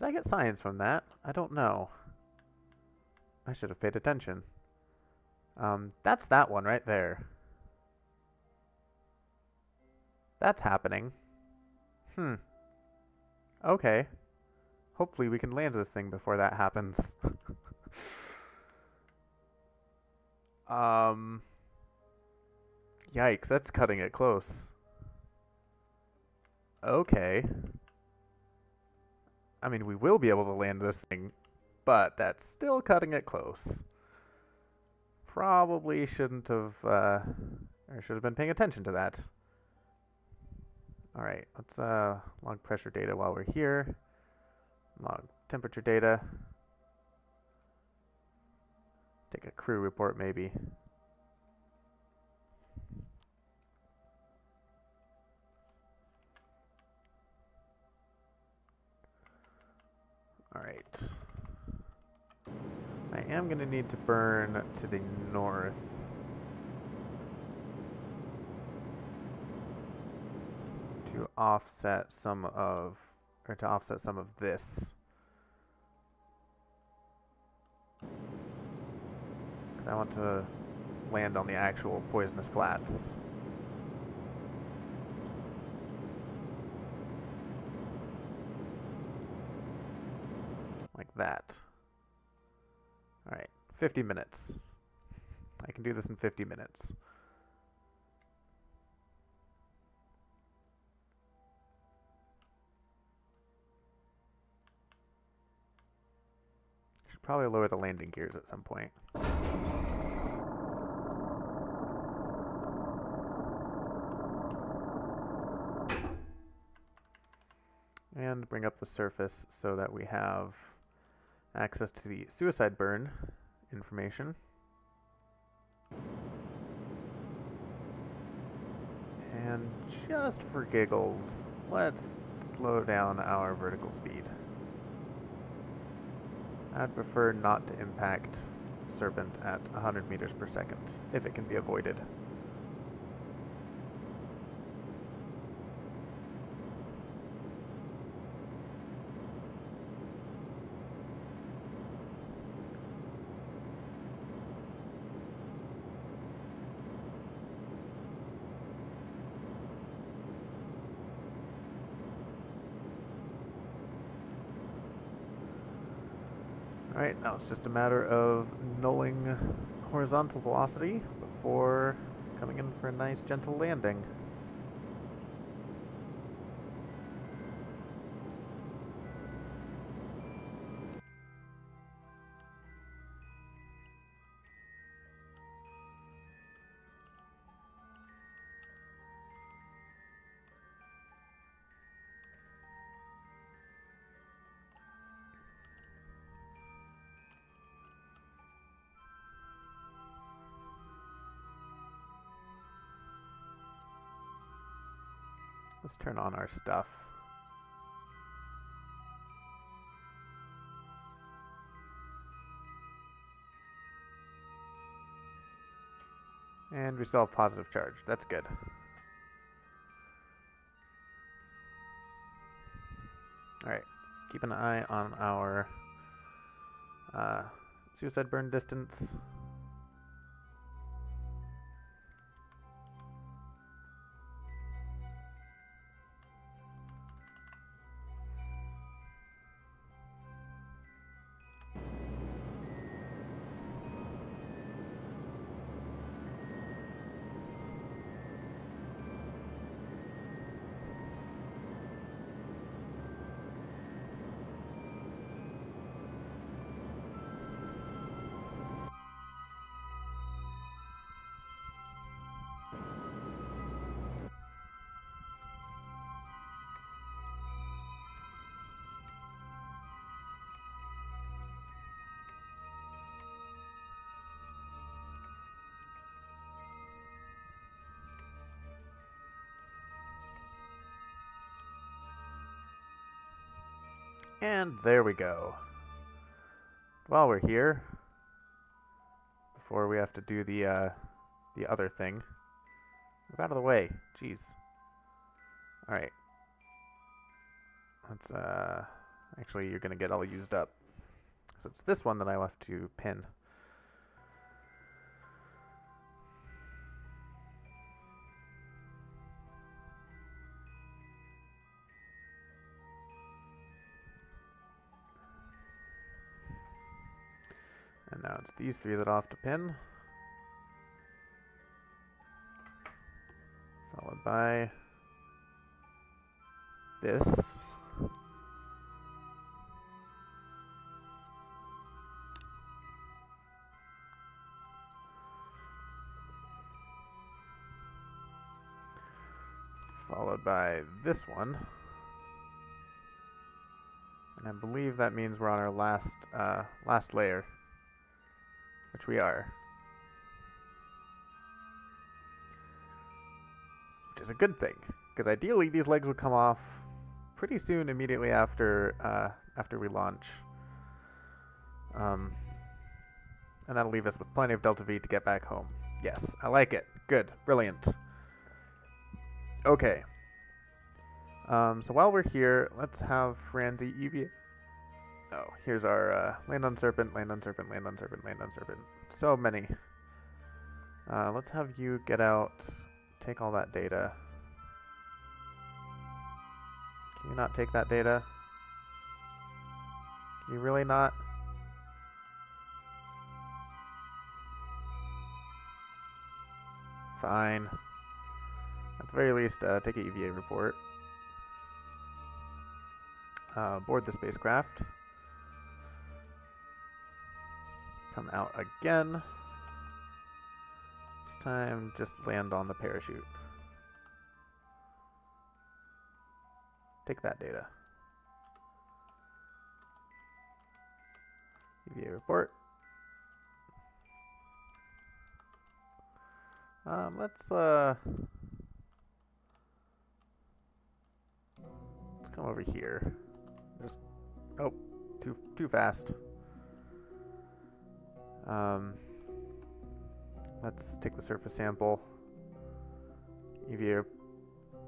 I get science from that? I don't know. I should have paid attention. That's that one right there. That's happening. Okay. Hopefully we can land this thing before that happens. Yikes, that's cutting it close. Okay. I mean, we will be able to land this thing, but that's still cutting it close. Probably shouldn't have, or should have been paying attention to that. Alright, let's log pressure data while we're here. Log temperature data. Take a crew report maybe. Alright. I am going to need to burn to the north. To offset some of this. I want to land on the actual poisonous flats. Like that. Alright, 50 minutes. I can do this in 50 minutes. Should probably lower the landing gears at some point. And bring up the surface so that we have access to the suicide burn information. And just for giggles, let's slow down our vertical speed. I'd prefer not to impact Serpent at 100 meters per second, if it can be avoided. Alright, now it's just a matter of nulling horizontal velocity before coming in for a nice gentle landing. Let's turn on our stuff. And we still have positive charge. That's good. Alright. Keep an eye on our suicide burn distance. And there we go. While we're here, before we have to do the other thing, move out of the way. Jeez. All right. Let's actually, you're gonna get all used up. So it's this one that I left to pin. And now it's these three that I'll have to pin. Followed by this. Followed by this one. And I believe that means we're on our last layer. Which we are. Which is a good thing, because ideally these legs would come off pretty soon, immediately after we launch. And that'll leave us with plenty of Delta V to get back home. Yes, I like it. Good. Brilliant. Okay. So while we're here, let's have Franzi EV. Oh, here's our land on Serpent, land on Serpent, land on Serpent, land on Serpent. So many. Let's have you get out, take all that data. Can you not take that data? Can you really not? Fine. At the very least, take an EVA report. Board the spacecraft. Come out again. This time, just land on the parachute. Take that data. EVA report. Let's come over here. Just, oh, too fast. Let's take the surface sample. EVA.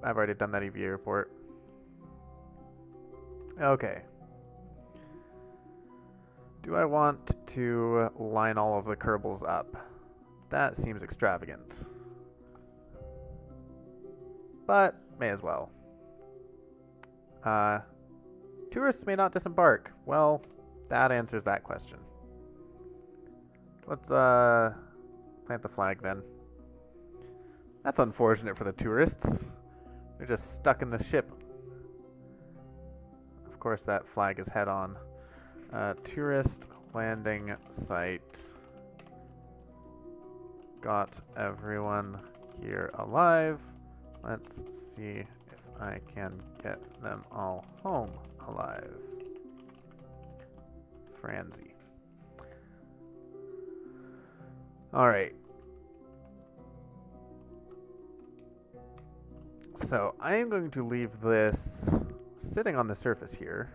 I've already done that EVA report. Okay. Do I want to line all of the Kerbals up? That seems extravagant. But, may as well. Tourists may not disembark. Well, that answers that question. Let's plant the flag then. That's unfortunate for the tourists. They're just stuck in the ship. Of course, that flag is head on. Tourist landing site. Got everyone here alive. Let's see if I can get them all home alive. Franzi. Alright. So I am going to leave this sitting on the surface here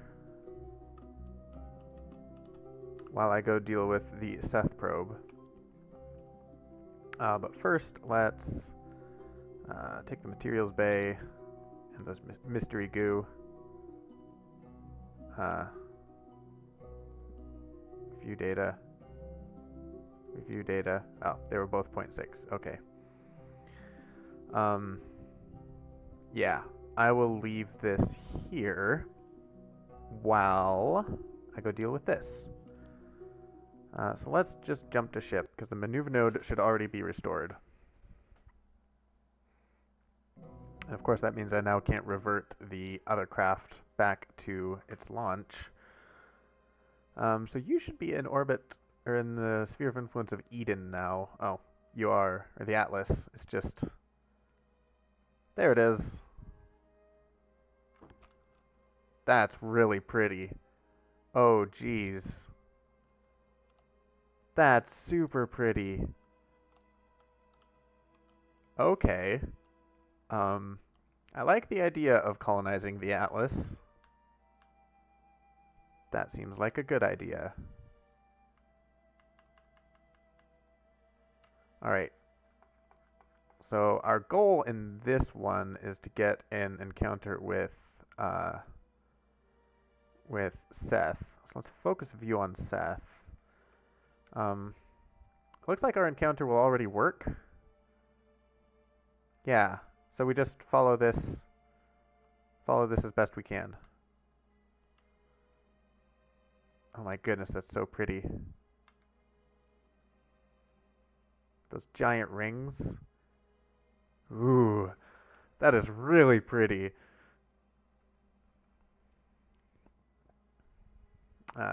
while I go deal with the Seth probe. But first, let's take the materials bay and those mystery goo. View data. Review data. Oh, they were both 0.6. Okay. Yeah, I will leave this here while I go deal with this. So let's just jump to ship, because the maneuver node should already be restored. And of course that means I now can't revert the other craft back to its launch. So you should be in orbit, or in the sphere of influence of Eden now. Oh, you are, or the Atlas. It's just... There it is. That's really pretty. Oh, geez. That's super pretty. Okay. I like the idea of colonizing the Atlas. That seems like a good idea. Alright. So our goal in this one is to get an encounter with Seth. So let's focus view on Seth. Looks like our encounter will already work. Yeah. So we just follow this as best we can. Oh my goodness, that's so pretty. Those giant rings. Ooh, that is really pretty.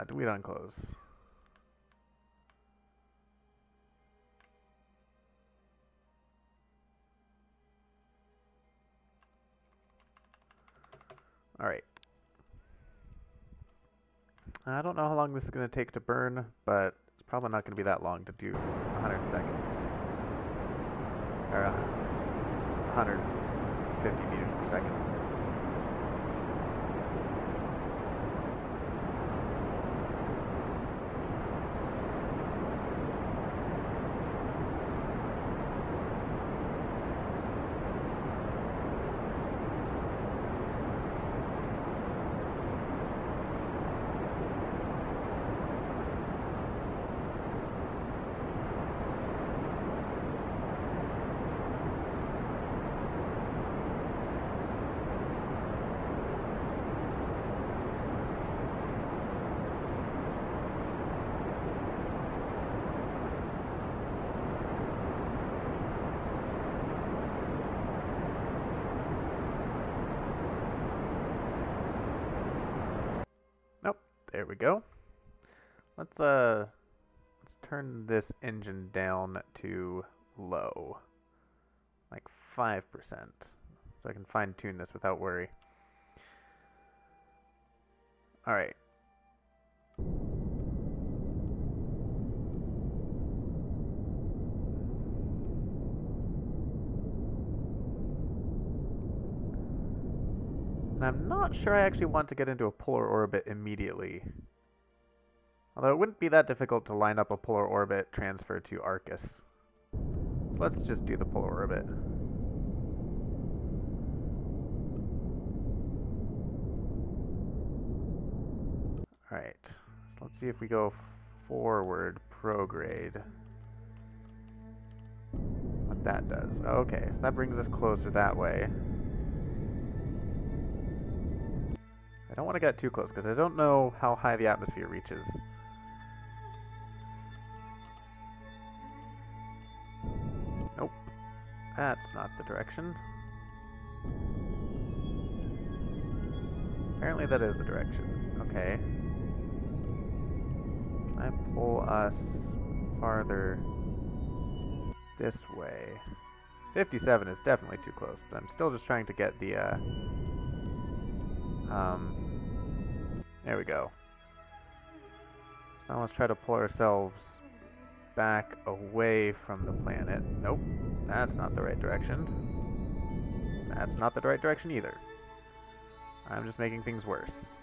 Delete on close. All right. I don't know how long this is going to take to burn, but it's probably not going to be that long to do 100 seconds. Or 150 meters per second. There we go. Let's turn this engine down to low, like 5%, so I can fine tune this without worry. All right. And I'm not sure I actually want to get into a polar orbit immediately. Although it wouldn't be that difficult to line up a polar orbit transfer to Arcus. So let's just do the polar orbit. Alright, so let's see if we go forward prograde. What that does. Okay, so that brings us closer that way. I don't want to get too close because I don't know how high the atmosphere reaches. Nope. That's not the direction. Apparently that is the direction. Okay. Can I pull us farther this way? 57 is definitely too close, but I'm still just trying to get the, there we go. So now let's try to pull ourselves back away from the planet. Nope, that's not the right direction. That's not the right direction either. I'm just making things worse.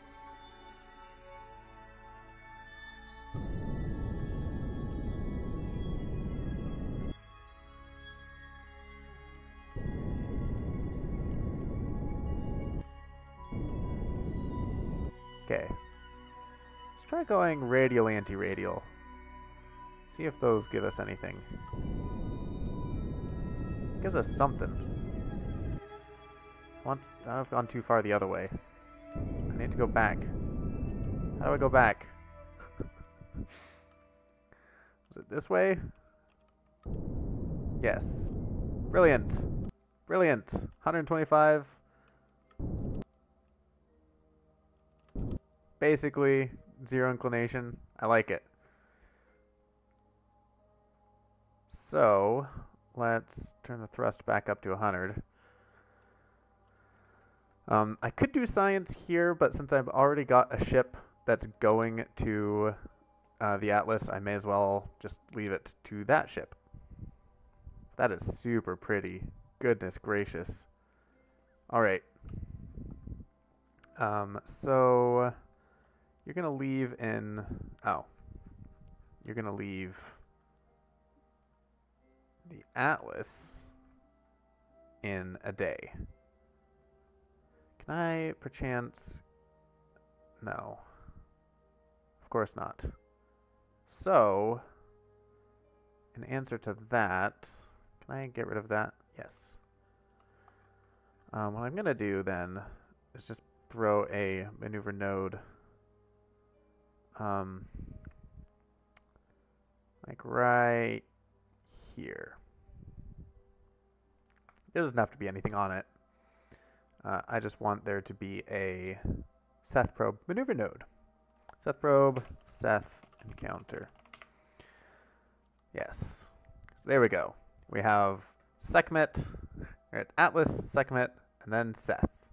Okay. Let's try going radial, anti-radial. See if those give us anything. Gives us something. I've gone too far the other way. I need to go back. How do I go back? Is it this way? Yes. Brilliant. Brilliant. 125. Basically, 0 inclination. I like it. So, let's turn the thrust back up to 100. I could do science here, but since I've already got a ship that's going to the Atlas, I may as well just leave it to that ship. That is super pretty. Goodness gracious. Alright. So you're going to leave in... Oh. You're going to leave the Atlas in a day. Can I, perchance... No. Of course not. So, in answer to that, can I get rid of that? Yes. What I'm going to do then is just throw a maneuver node like right here. There doesn't have to be anything on it. I just want there to be a Seth probe maneuver node. Seth probe, Seth encounter. Yes. So there we go. We have Sekhmet, Atlas, Sekhmet, and then Seth.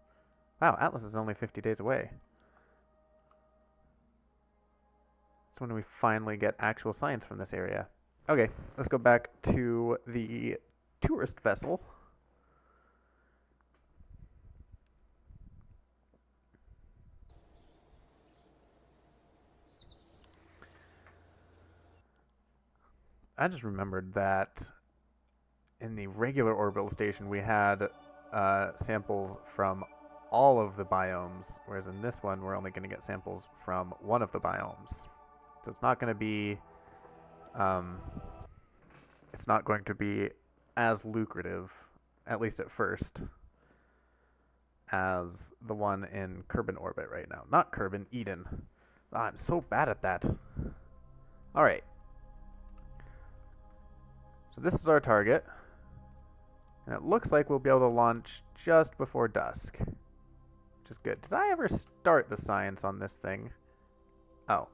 Wow, Atlas is only 50 days away. That's when we finally get actual science from this area. Okay, let's go back to the tourist vessel. I just remembered that in the regular orbital station we had samples from all of the biomes, whereas in this one we're only going to get samples from one of the biomes. So it's not going to be as lucrative, at least at first, as the one in Kerbin orbit right now. Not Kerbin, Eden. Oh, I'm so bad at that. All right. So this is our target, and it looks like we'll be able to launch just before dusk, which is good. Did I ever start the science on this thing? Oh,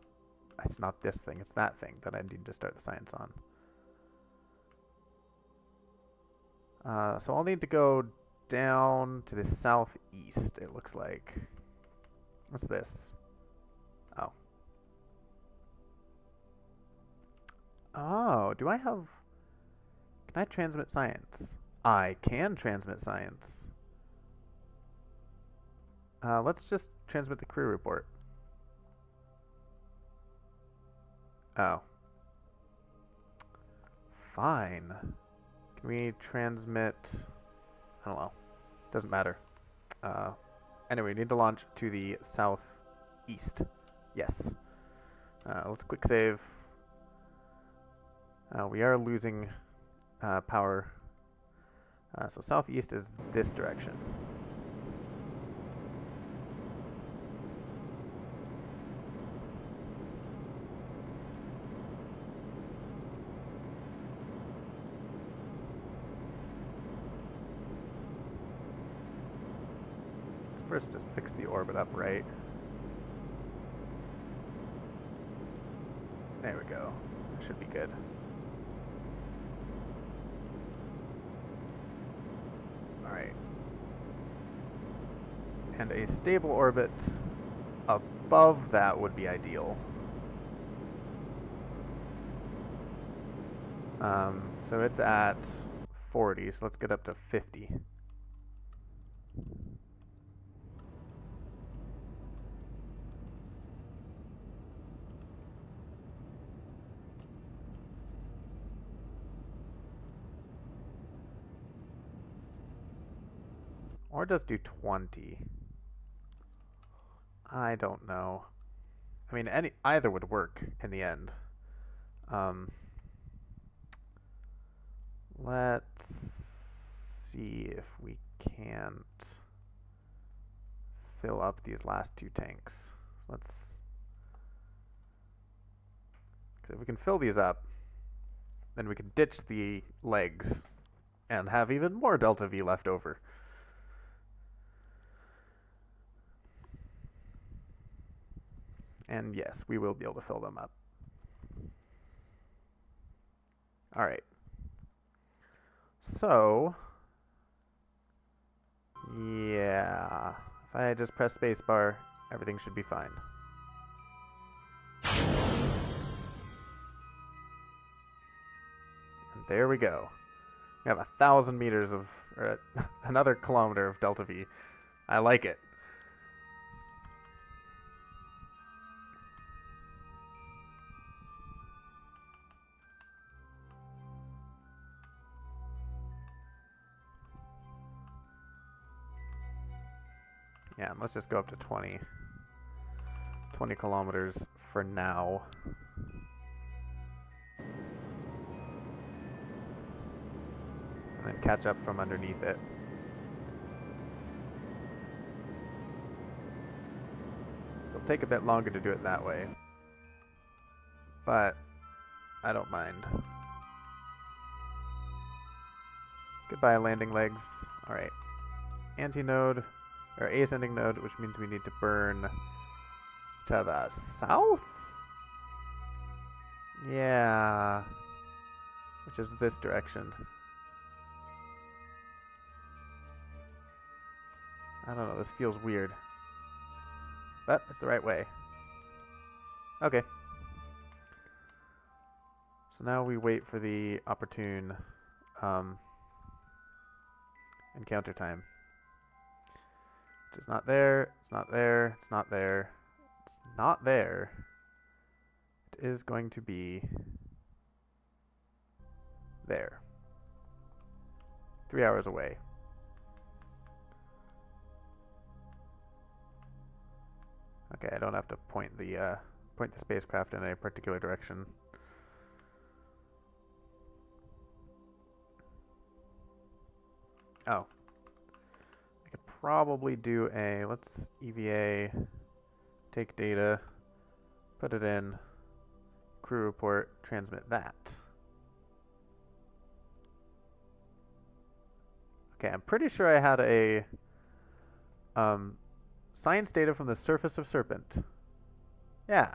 it's not this thing, it's that thing that I need to start the science on. So I'll need to go down to the southeast, it looks like. What's this? Oh. Oh, do I have... Can I transmit science? I can transmit science. Let's just transmit the crew report. Oh. Fine. Can we transmit... I don't know. Doesn't matter. Anyway, we need to launch to the southeast. Yes. Let's quick save. We are losing... power. So southeast is this direction. Let's first just fix the orbit up right. There we go. That should be good. Alright. And a stable orbit above that would be ideal. So it's at 40, so let's get up to 50. Or just do 20. I don't know. I mean, either would work in the end. Let's see if we can't fill up these last 2 tanks. Cause if we can fill these up, then we can ditch the legs and have even more Delta V left over. And yes, we will be able to fill them up. Alright. So, yeah. If I just press spacebar, everything should be fine. And there we go. We have 1,000 meters of, or another kilometer of Delta V. I like it. Yeah, and let's just go up to 20 kilometers for now. And then catch up from underneath it. It'll take a bit longer to do it that way, but I don't mind. Goodbye, landing legs. Alright. Antinode. Or ascending node, which means we need to burn to the south? Yeah. Which is this direction. I don't know, this feels weird. But it's the right way. Okay. So now we wait for the opportune encounter time. It's not there, it's not there, it's not there, it's not there. It is going to be there. 3 hours away. Okay, I don't have to point the spacecraft in a particular direction. Oh. I could probably do let's EVA, take data, put it in, crew report, transmit that. Okay, I'm pretty sure I had a science data from the surface of Serpent. Yeah.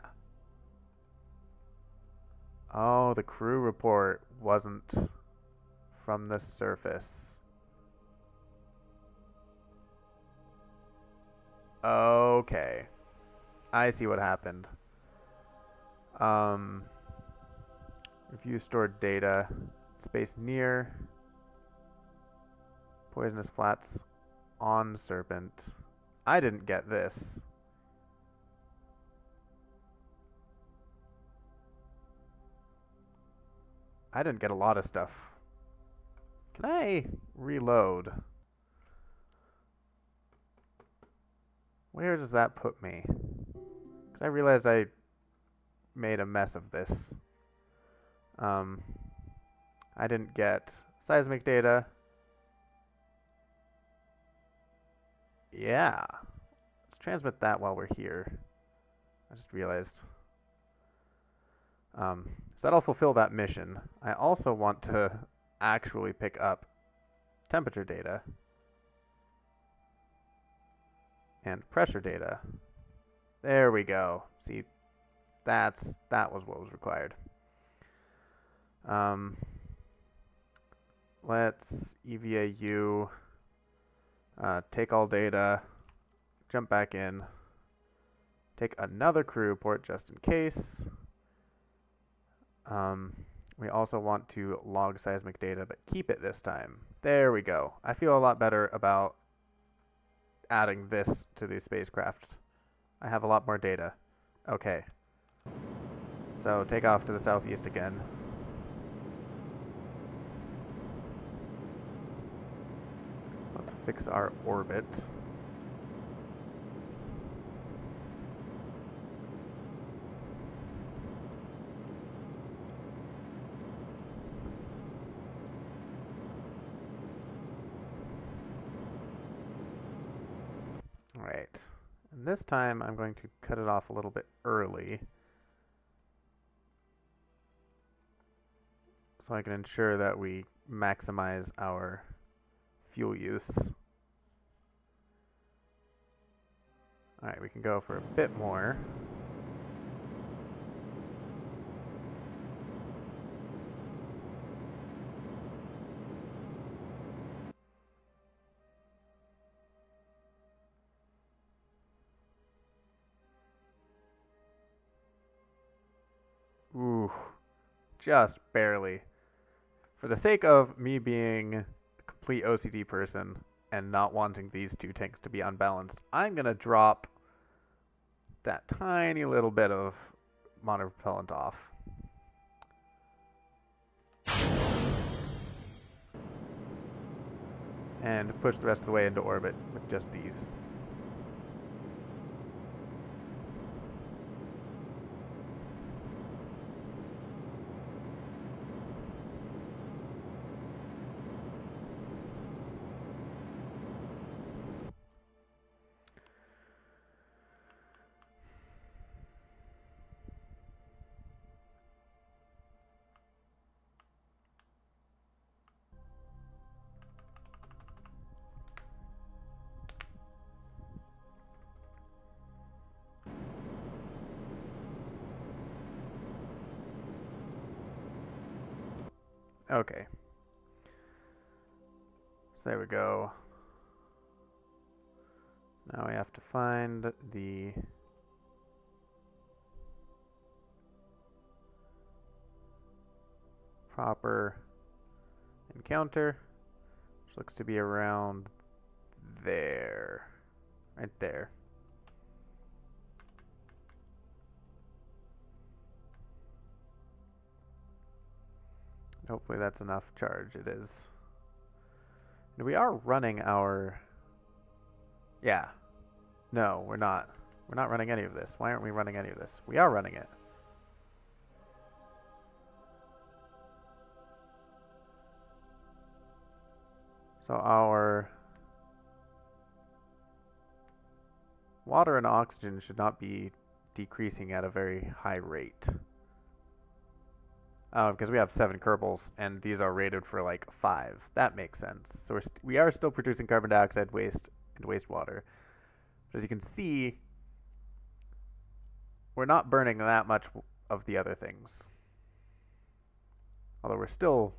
Oh, the crew report wasn't from the surface. Okay. I see what happened. Review stored data. Space near. Poisonous flats on Serpent. I didn't get this. I didn't get a lot of stuff. Can I reload? Where does that put me? Because I realized I made a mess of this. I didn't get seismic data. Yeah. Let's transmit that while we're here. I just realized. So that'll fulfill that mission. I also want to actually pick up temperature data and pressure data. There we go. See, that was what was required. Let's EVA U, take all data, jump back in, take another crew report just in case. We also want to log seismic data, but keep it this time. There we go. I feel a lot better about adding this to the spacecraft. I have a lot more data. Okay. So take off to the southeast again. Let's fix our orbit. Alright, and this time I'm going to cut it off a little bit early so I can ensure that we maximize our fuel use. Alright, we can go for a bit more. Ooh, just barely. For the sake of me being a complete OCD person and not wanting these two tanks to be unbalanced, I'm going to drop that tiny little bit of monopropellant off. And push the rest of the way into orbit with just these. Okay. So there we go. Now we have to find the proper encounter, which looks to be around there. Right there. Hopefully that's enough charge. It is. And we are running our... Yeah. No, we're not. We're not running any of this. Why aren't we running any of this? We are running it. So our water and oxygen should not be decreasing at a very high rate. Because we have 7 Kerbals, and these are rated for like 5. That makes sense. So we are still producing carbon dioxide waste and wastewater. But as you can see, we're not burning that much of the other things. Although we're still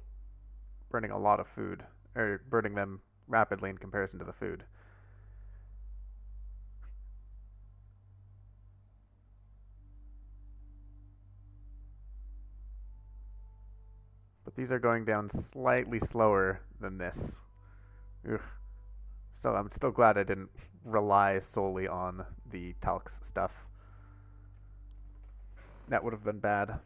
burning a lot of food, or burning them rapidly in comparison to the food. But these are going down slightly slower than this. Ugh. So I'm still glad I didn't rely solely on the talcs stuff. That would have been bad.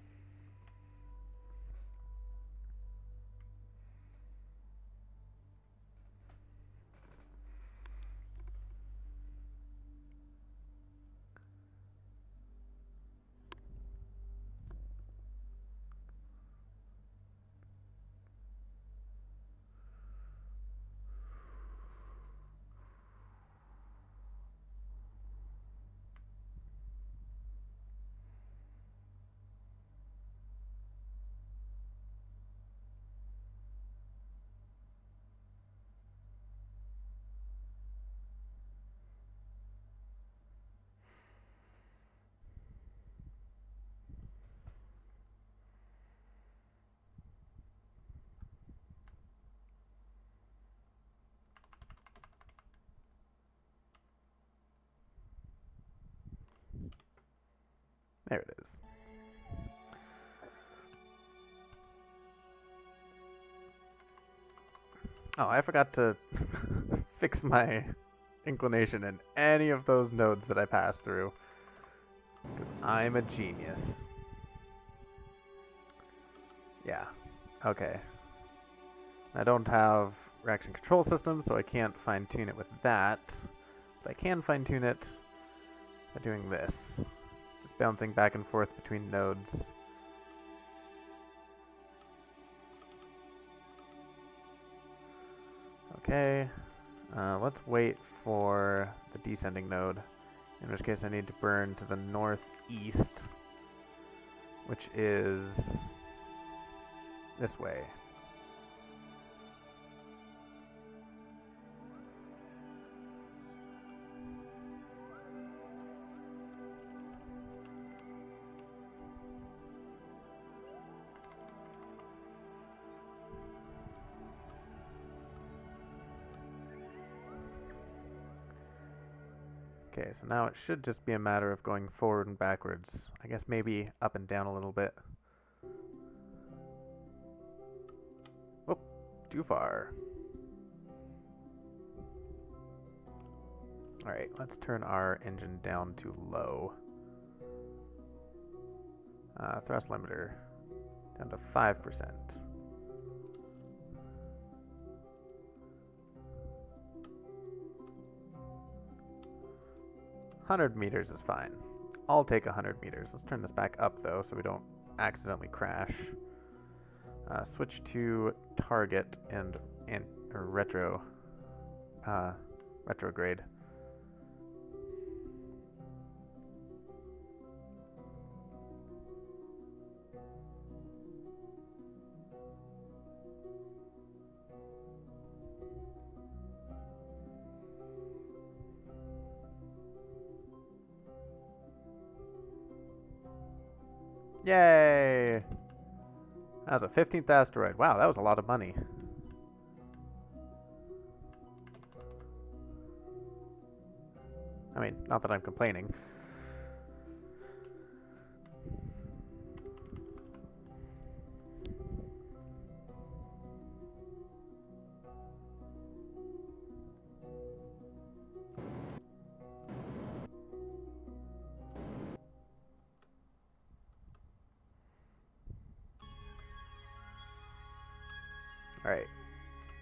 There it is. Oh, I forgot to fix my inclination in any of those nodes that I passed through. Because I'm a genius. Yeah. Okay. I don't have reaction control system, so I can't fine-tune it with that. But I can fine-tune it by doing this. Just bouncing back and forth between nodes. Okay, let's wait for the descending node, in which case I need to burn to the northeast, which is this way. Okay, so now it should just be a matter of going forward and backwards. I guess maybe up and down a little bit. Oh, too far. Alright, let's turn our engine down to low. Thrust limiter down to 5%. 100 meters is fine. I'll take 100 meters. Let's turn this back up though so we don't accidentally crash. Switch to target and retrograde. Yay! That was a 15th asteroid. Wow, that was a lot of money. I mean, not that I'm complaining. Alright,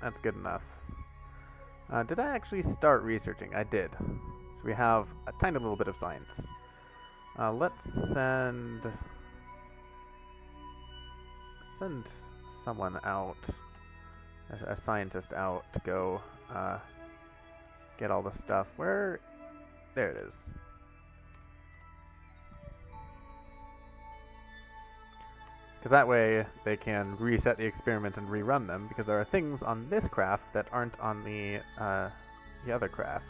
that's good enough. Did I actually start researching? I did. So we have a tiny little bit of science. Let's send someone out, a scientist out to go get all the stuff. Where? There it is. Because that way they can reset the experiments and rerun them, because there are things on this craft that aren't on the other craft.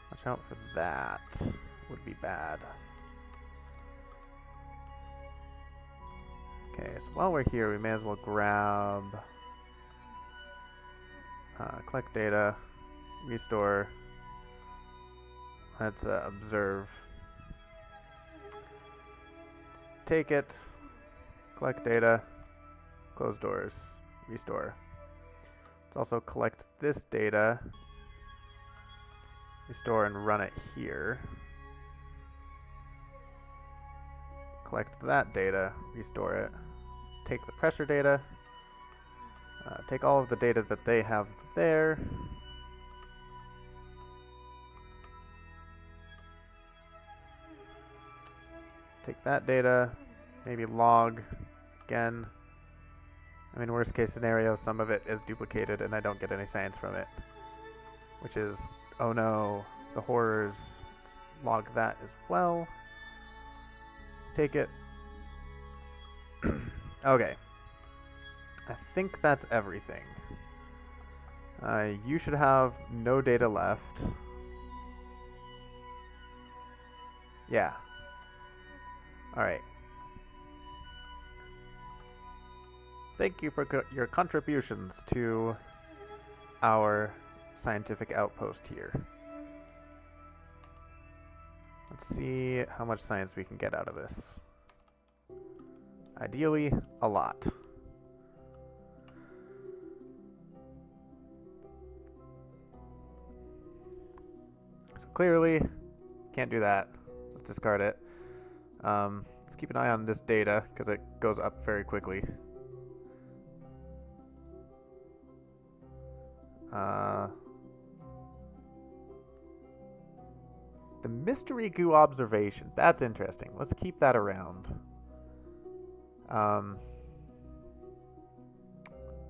Watch out for that. Would be bad. Okay, so while we're here, we may as well grab collect data, restore. Let's observe. Take it, collect data, close doors, restore. Let's also collect this data, restore and run it here. Collect that data, restore it. Let's take the pressure data, take all of the data that they have there. Take that data, maybe log again. I mean, worst case scenario, some of it is duplicated and I don't get any science from it. Which is, oh no, the horrors. Let's log that as well. Take it. Okay. I think that's everything. You should have no data left. Yeah. Alright. Thank you for your contributions to our scientific outpost here. Let's see how much science we can get out of this. Ideally, a lot. So clearly, can't do that. Let's discard it. Let's keep an eye on this data, because it goes up very quickly. The mystery goo observation. That's interesting. Let's keep that around.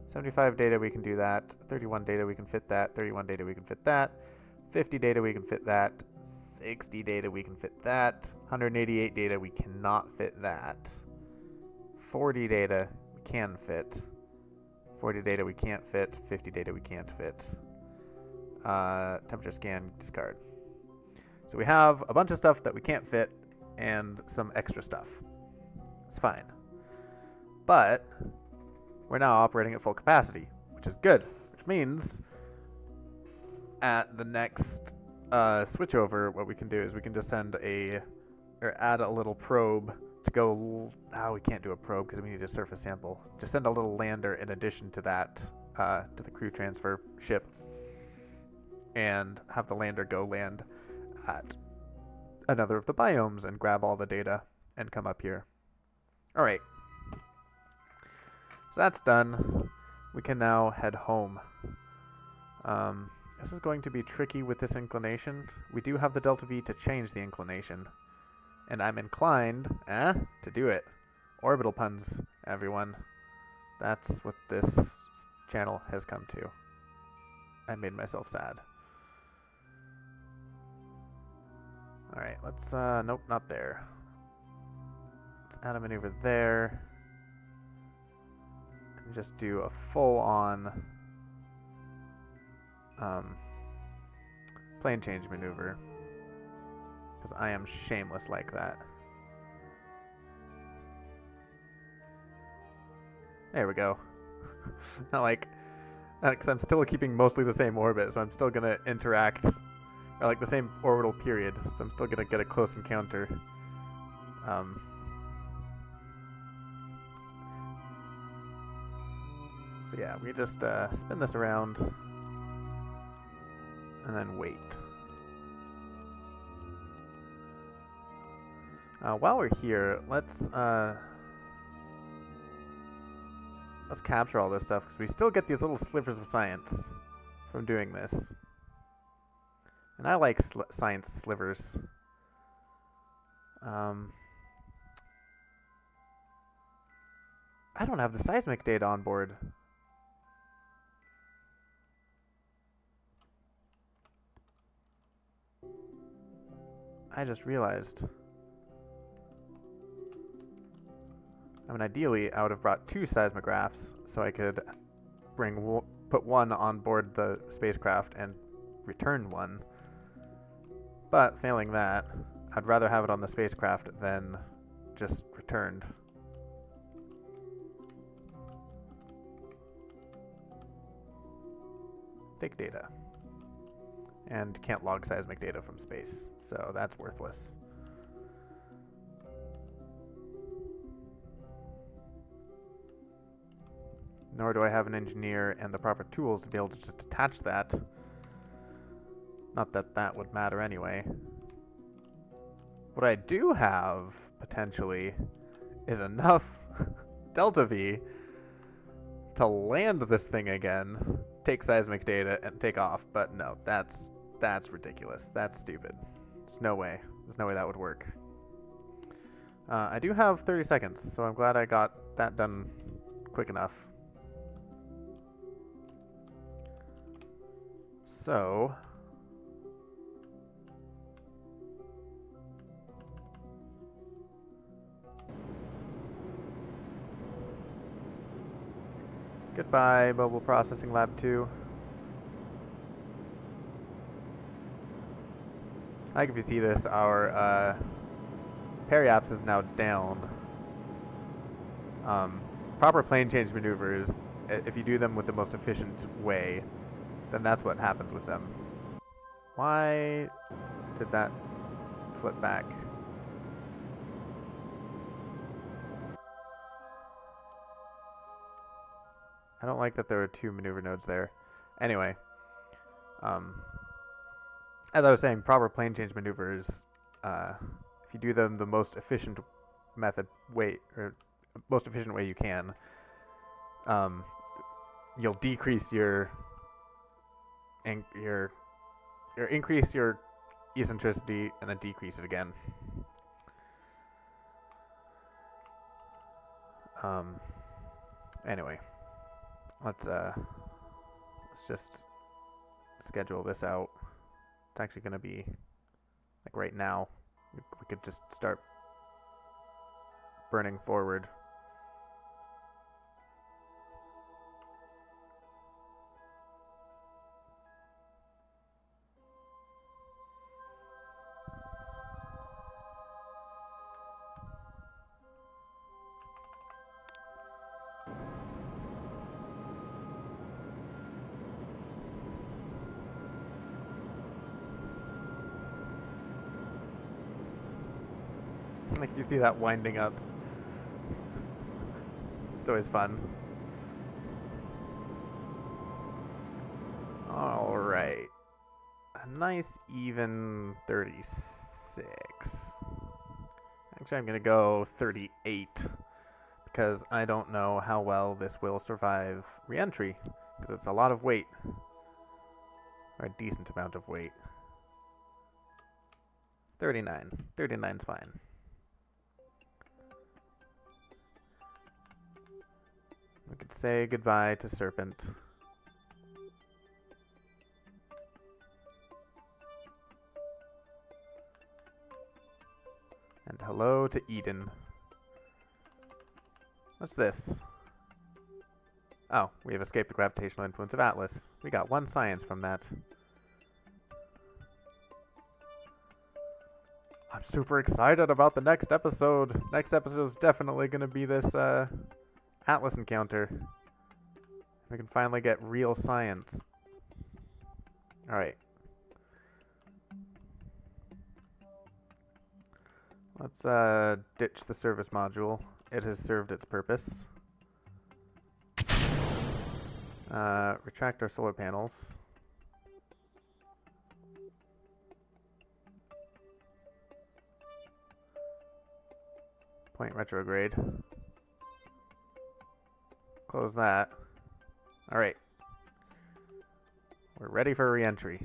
75 data, we can do that. 31 data, we can fit that. 31 data, we can fit that. 50 data, we can fit that. 60 data, we can fit that. 188 data, we cannot fit that. 40 data, we can fit. 40 data, we can't fit. 50 data, we can't fit. Temperature scan, discard. So we have a bunch of stuff that we can't fit and some extra stuff. It's fine. But we're now operating at full capacity, which is good. Which means at the next switchover, what we can do is we can just send or add a little probe to go. We can't do a probe because we need a surface sample. Just send a little lander in addition to that, to the crew transfer ship, and have the lander go land at another of the biomes and grab all the data and come up here. Alright. So that's done. We can now head home. This is going to be tricky with this inclination. We do have the delta V to change the inclination. And I'm inclined, to do it. Orbital puns, everyone. That's what this channel has come to. I made myself sad. Alright, let's, nope, not there. Let's add a maneuver there. And just do a full-on plane change maneuver. Because I am shameless like that. There we go. Not like, because I'm still keeping mostly the same orbit, so I'm still going to interact. Or like the same orbital period, so I'm still gonna get a close encounter. So yeah, we just spin this around and then wait. While we're here, let's capture all this stuff because we still get these little slivers of science from doing this. And I like science slivers. I don't have the seismic data on board. I just realized. I mean, ideally, I would have brought 2 seismographs so I could put one on board the spacecraft and return one. But failing that, I'd rather have it on the spacecraft than just returned. Take data. And can't log seismic data from space, so that's worthless. Nor do I have an engineer and the proper tools to be able to just attach that. Not that that would matter anyway. What I do have, potentially, is enough Delta V to land this thing again, take seismic data, and take off. But no, that's ridiculous. That's stupid. There's no way. There's no way that would work. I do have 30 seconds, so I'm glad I got that done quick enough. So... Goodbye, Mobile Processing Lab 2. Like if you see this, our periaps is now down. Proper plane change maneuvers, if you do them with the most efficient way, then that's what happens with them. Why did that flip back? I don't like that there are 2 maneuver nodes there. Anyway, as I was saying, proper plane change maneuvers, if you do them the most efficient way you can, you'll decrease your increase your eccentricity and then decrease it again. Anyway, let's just schedule this out. It's actually going to be like right now. We could just start burning forward. Like you see that winding up. It's always fun. Alright. A nice even 36. Actually, I'm going to go 38. Because I don't know how well this will survive re-entry. Because it's a lot of weight. Or a decent amount of weight. 39. 39's fine. We could say goodbye to Serpent. And hello to Eden. What's this? Oh, we have escaped the gravitational influence of Atlas. We got 1 science from that. I'm super excited about the next episode. Next episode is definitely going to be this Atlas encounter. We can finally get real science. Alright. Let's ditch the service module. It has served its purpose. Retract our solar panels. Point retrograde. Close that. Alright. We're ready for re-entry.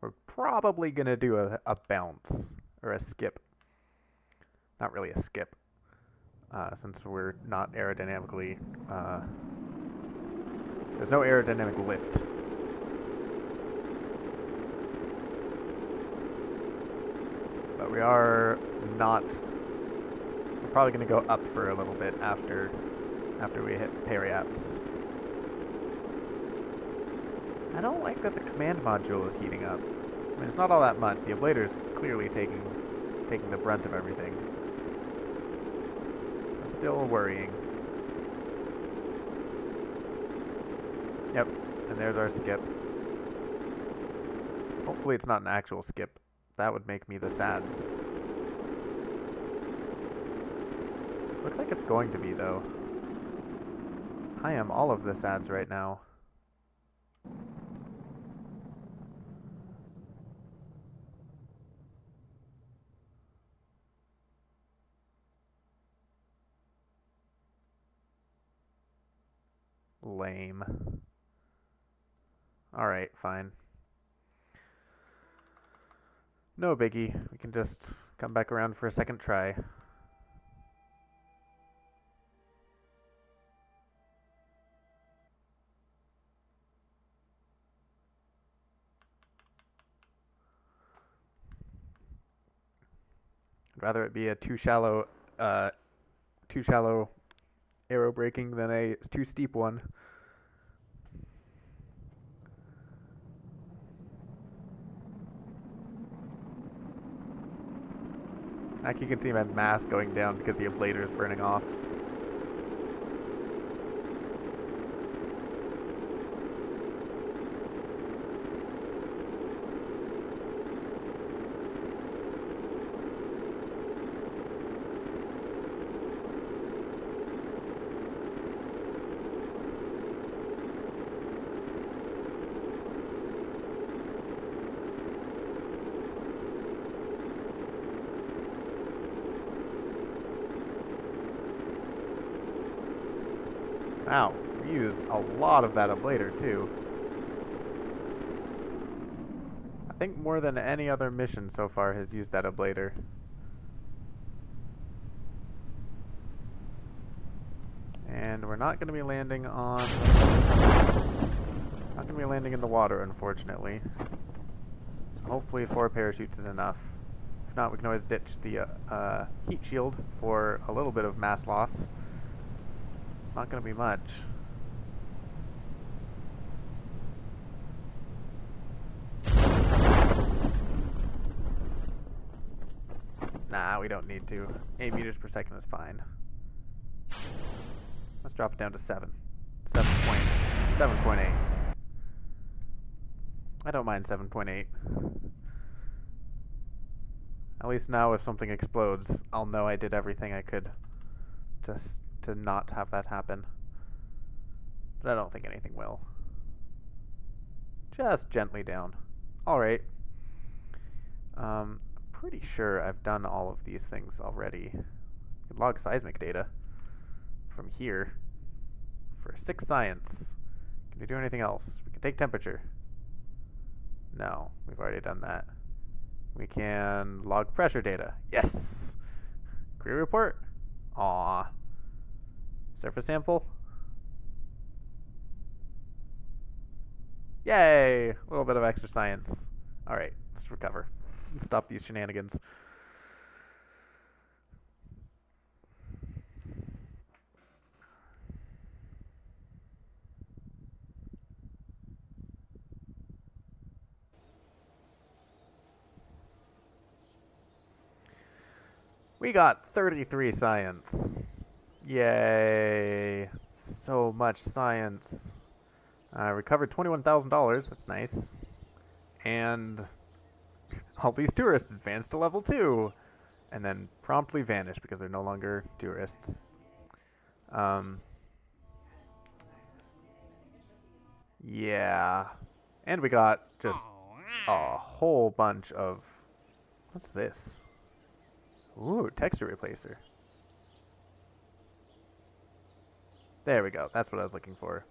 We're probably going to do a bounce. Or a skip. Not really a skip. Since we're not aerodynamically... there's no aerodynamic lift. But we are not... We're probably going to go up for a little bit after we hit periaps. I don't like that the command module is heating up. I mean, it's not all that much. The ablator's clearly taking the brunt of everything. It's still worrying. Yep, and there's our skip. Hopefully it's not an actual skip. That would make me the SADS. Looks like it's going to be, though. I am all of the SADS right now. Lame. Alright, fine. No biggie. We can just come back around for a second try. I'd rather it be a too shallow aero braking than a too steep one. Like you can see my mass going down because the ablator is burning off. Wow, we used a lot of that ablator too. I think more than any other mission so far has used that ablator. And we're not going to be landing on... Not going to be landing in the water, unfortunately. So hopefully 4 parachutes is enough. If not, we can always ditch the heat shield for a little bit of mass loss. It's not going to be much. Nah, we don't need to. 8 meters per second is fine. Let's drop it down to 7. 7.8. I don't mind 7.8. At least now if something explodes, I'll know I did everything I could just to not have that happen. But I don't think anything will. Just gently down. Alright. Pretty sure I've done all of these things already. Could log seismic data from here for 6 science. Can we do anything else? We can take temperature. No, we've already done that. We can log pressure data. Yes! Crew report. Aww. Surface sample. Yay! A little bit of extra science. Alright, let's recover. Let's stop these shenanigans. We got 33 science. Yay. So much science. Recovered $21,000. That's nice. And all these tourists advanced to level 2. And then promptly vanish because they're no longer tourists. Yeah. And we got just a whole bunch of... What's this? Ooh, texture replacer. There we go. That's what I was looking for.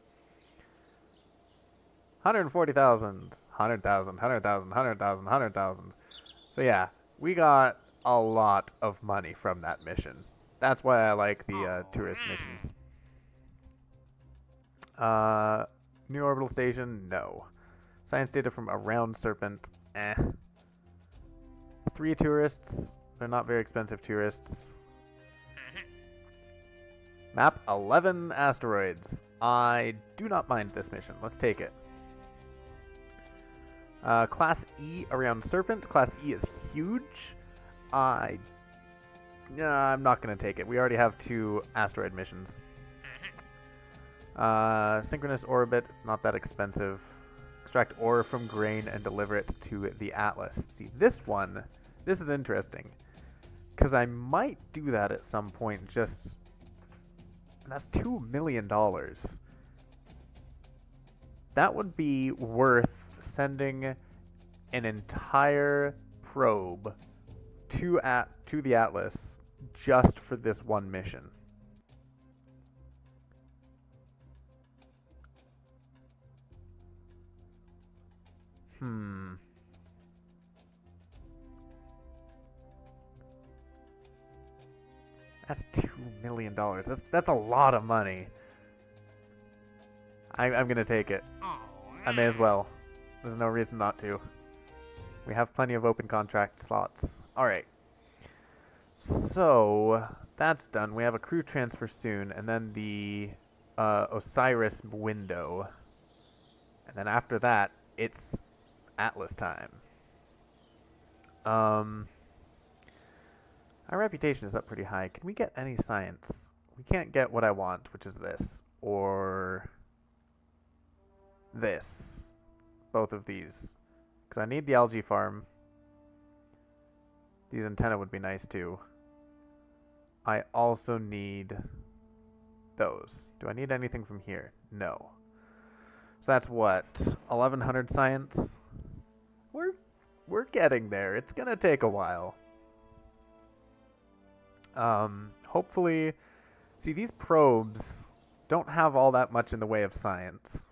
140,000, 100,000, 100,000, 100,000, 100,000. So yeah, we got a lot of money from that mission. That's why I like the tourist missions. New orbital station? No. Science data from around Serpent? Eh. 3 tourists? They're not very expensive tourists. Map 11 asteroids. I do not mind this mission. Let's take it. Class E around Serpent. Class E is huge. I'm not going to take it. We already have 2 asteroid missions. Synchronous orbit. It's not that expensive. Extract ore from grain and deliver it to the Atlas. See, this one, this is interesting. Because I might do that at some point, just... That's $2 million. That would be worth sending an entire probe to the Atlas just for this one mission. That's $2 million. That's a lot of money. I'm gonna take it. I may as well. There's no reason not to. We have plenty of open contract slots. Alright. So, that's done. We have a crew transfer soon, and then the Osiris window. And then after that, it's Atlas time. Our reputation is up pretty high. Can we get any science? We can't get what I want, which is this. Or this. Both of these. Because I need the algae farm. These antennae would be nice too. I also need those. Do I need anything from here? No. So that's what? 1100 science? We're getting there. It's gonna take a while. Hopefully, see, these probes don't have all that much in the way of science.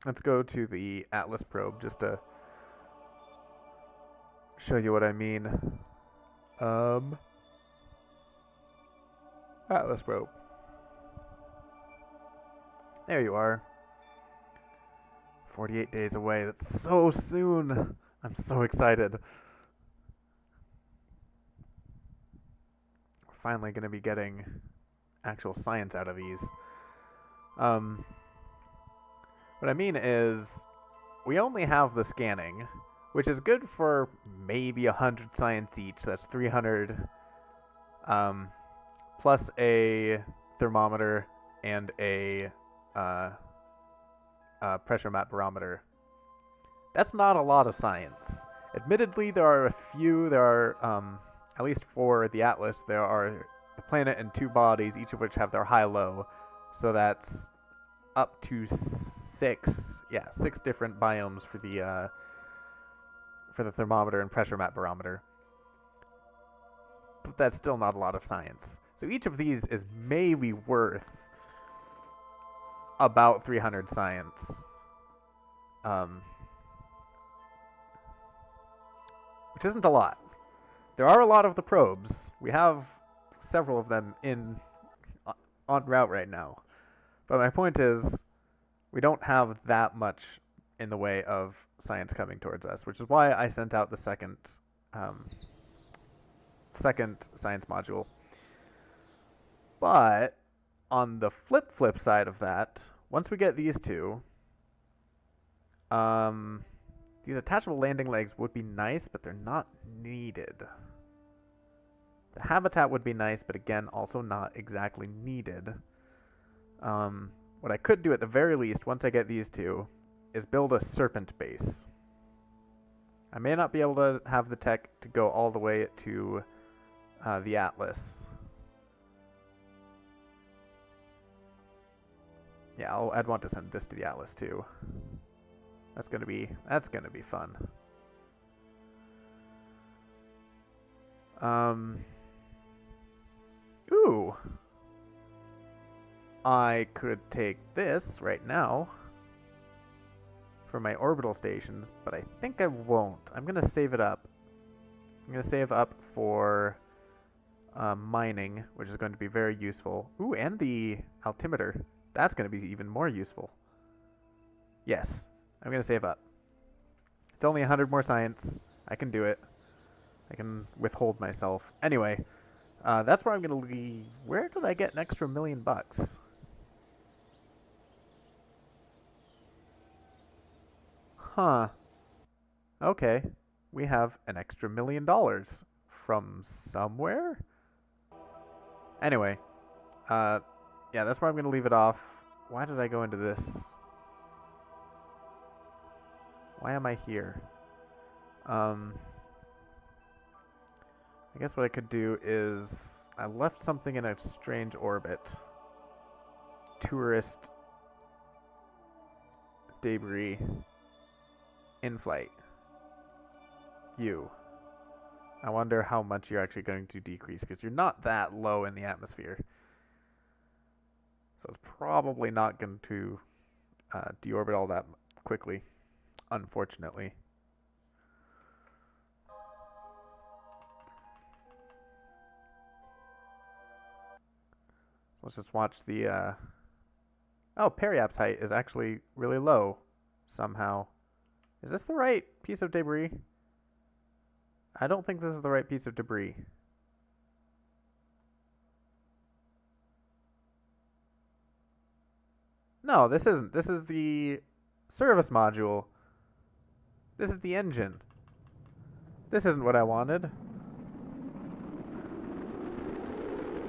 Let's go to the Atlas probe just to show you what I mean. Atlas probe. There you are. 48 days away. That's so soon. I'm so excited. We're finally going to be getting actual science out of these. What I mean is, we only have the scanning, which is good for maybe 100 science each. That's 300, plus a thermometer and a pressure map barometer. That's not a lot of science. Admittedly, there are a few. There are, at least for the Atlas, there are the planet and 2 bodies, each of which have their high-low. So that's up to 6 different biomes for the thermometer and pressure map barometer. But that's still not a lot of science. So each of these is maybe worth about 300 science. Which isn't a lot. There are a lot of the probes. We have several of them en route right now. But my point is, we don't have that much in the way of science coming towards us, which is why I sent out the second science module. But on the flip side of that, once we get these two, these attachable landing legs would be nice, but they're not needed. The habitat would be nice, but again, also not exactly needed. What I could do at the very least, once I get these two, is build a Serpent base. I may not be able to have the tech to go all the way to the Atlas. Yeah, I'd want to send this to the Atlas too. That's gonna be fun. Ooh. I could take this right now for my orbital stations, but I think I won't. I'm gonna save it up. I'm gonna save up for mining, which is going to be very useful. Ooh, and the altimeter. That's going to be even more useful. Yes, I'm going to save up. It's only 100 more science. I can do it. I can withhold myself. Anyway, that's where I'm going to leave. Where did I get an extra $1 million? Huh. Okay. We have an extra $1 million from somewhere? Anyway, yeah, that's where I'm going to leave it off. Why did I go into this? Why am I here? I guess what I could do is I left something in a strange orbit. Tourist debris in flight. You. I wonder how much you're actually going to decrease, because you're not that low in the atmosphere. So it's probably not going to deorbit all that quickly, unfortunately. Let's just watch the... Oh, periapse height is actually really low somehow. Is this the right piece of debris? I don't think this is the right piece of debris. No, this isn't. This is the service module. This is the engine. This isn't what I wanted.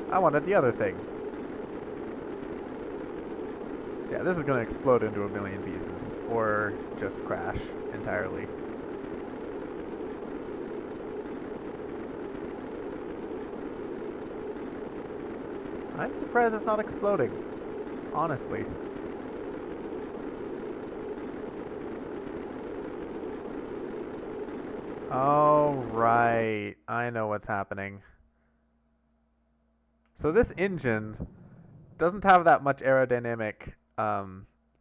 I wanted the other thing. So yeah, this is going to explode into 1 million pieces. Or just crash entirely. I'm surprised it's not exploding. Honestly. Oh, right. I know what's happening. So this engine doesn't have that much aerodynamic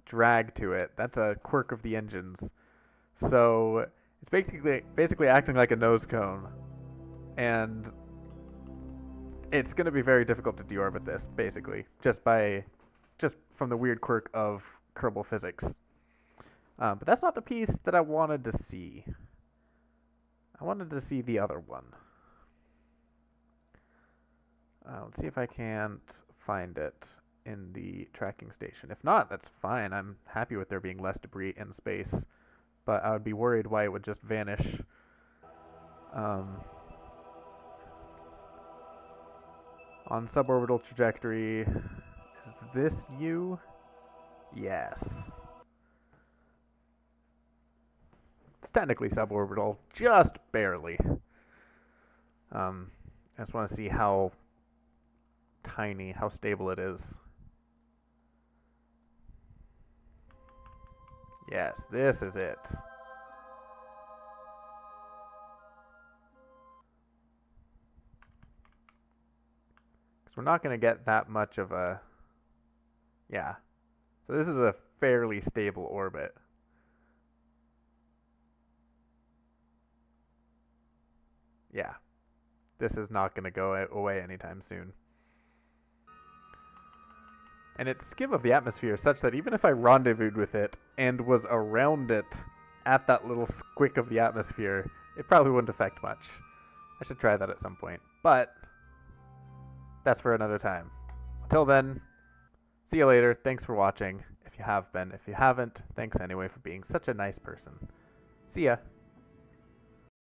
drag to it. That's a quirk of the engines. So it's basically acting like a nose cone, and it's going to be very difficult to deorbit this, basically, just from the weird quirk of Kerbal physics. But that's not the piece that I wanted to see. I wanted to see the other one. Let's see if I can't find it in the tracking station. If not, that's fine. I'm happy with there being less debris in space, but I would be worried why it would just vanish. On suborbital trajectory, is this you? Yes. It's technically suborbital, just barely. I just want to see how tiny, how stable it is. Yes, this is it. Because we're not going to get that much of a... Yeah. So this is a fairly stable orbit. Yeah. This is not going to go away anytime soon. And its skim of the atmosphere is such that even if I rendezvoused with it and was around it at that little squick of the atmosphere, it probably wouldn't affect much. I should try that at some point. But that's for another time. Until then, see you later. Thanks for watching, if you have been. If you haven't, thanks anyway for being such a nice person. See ya.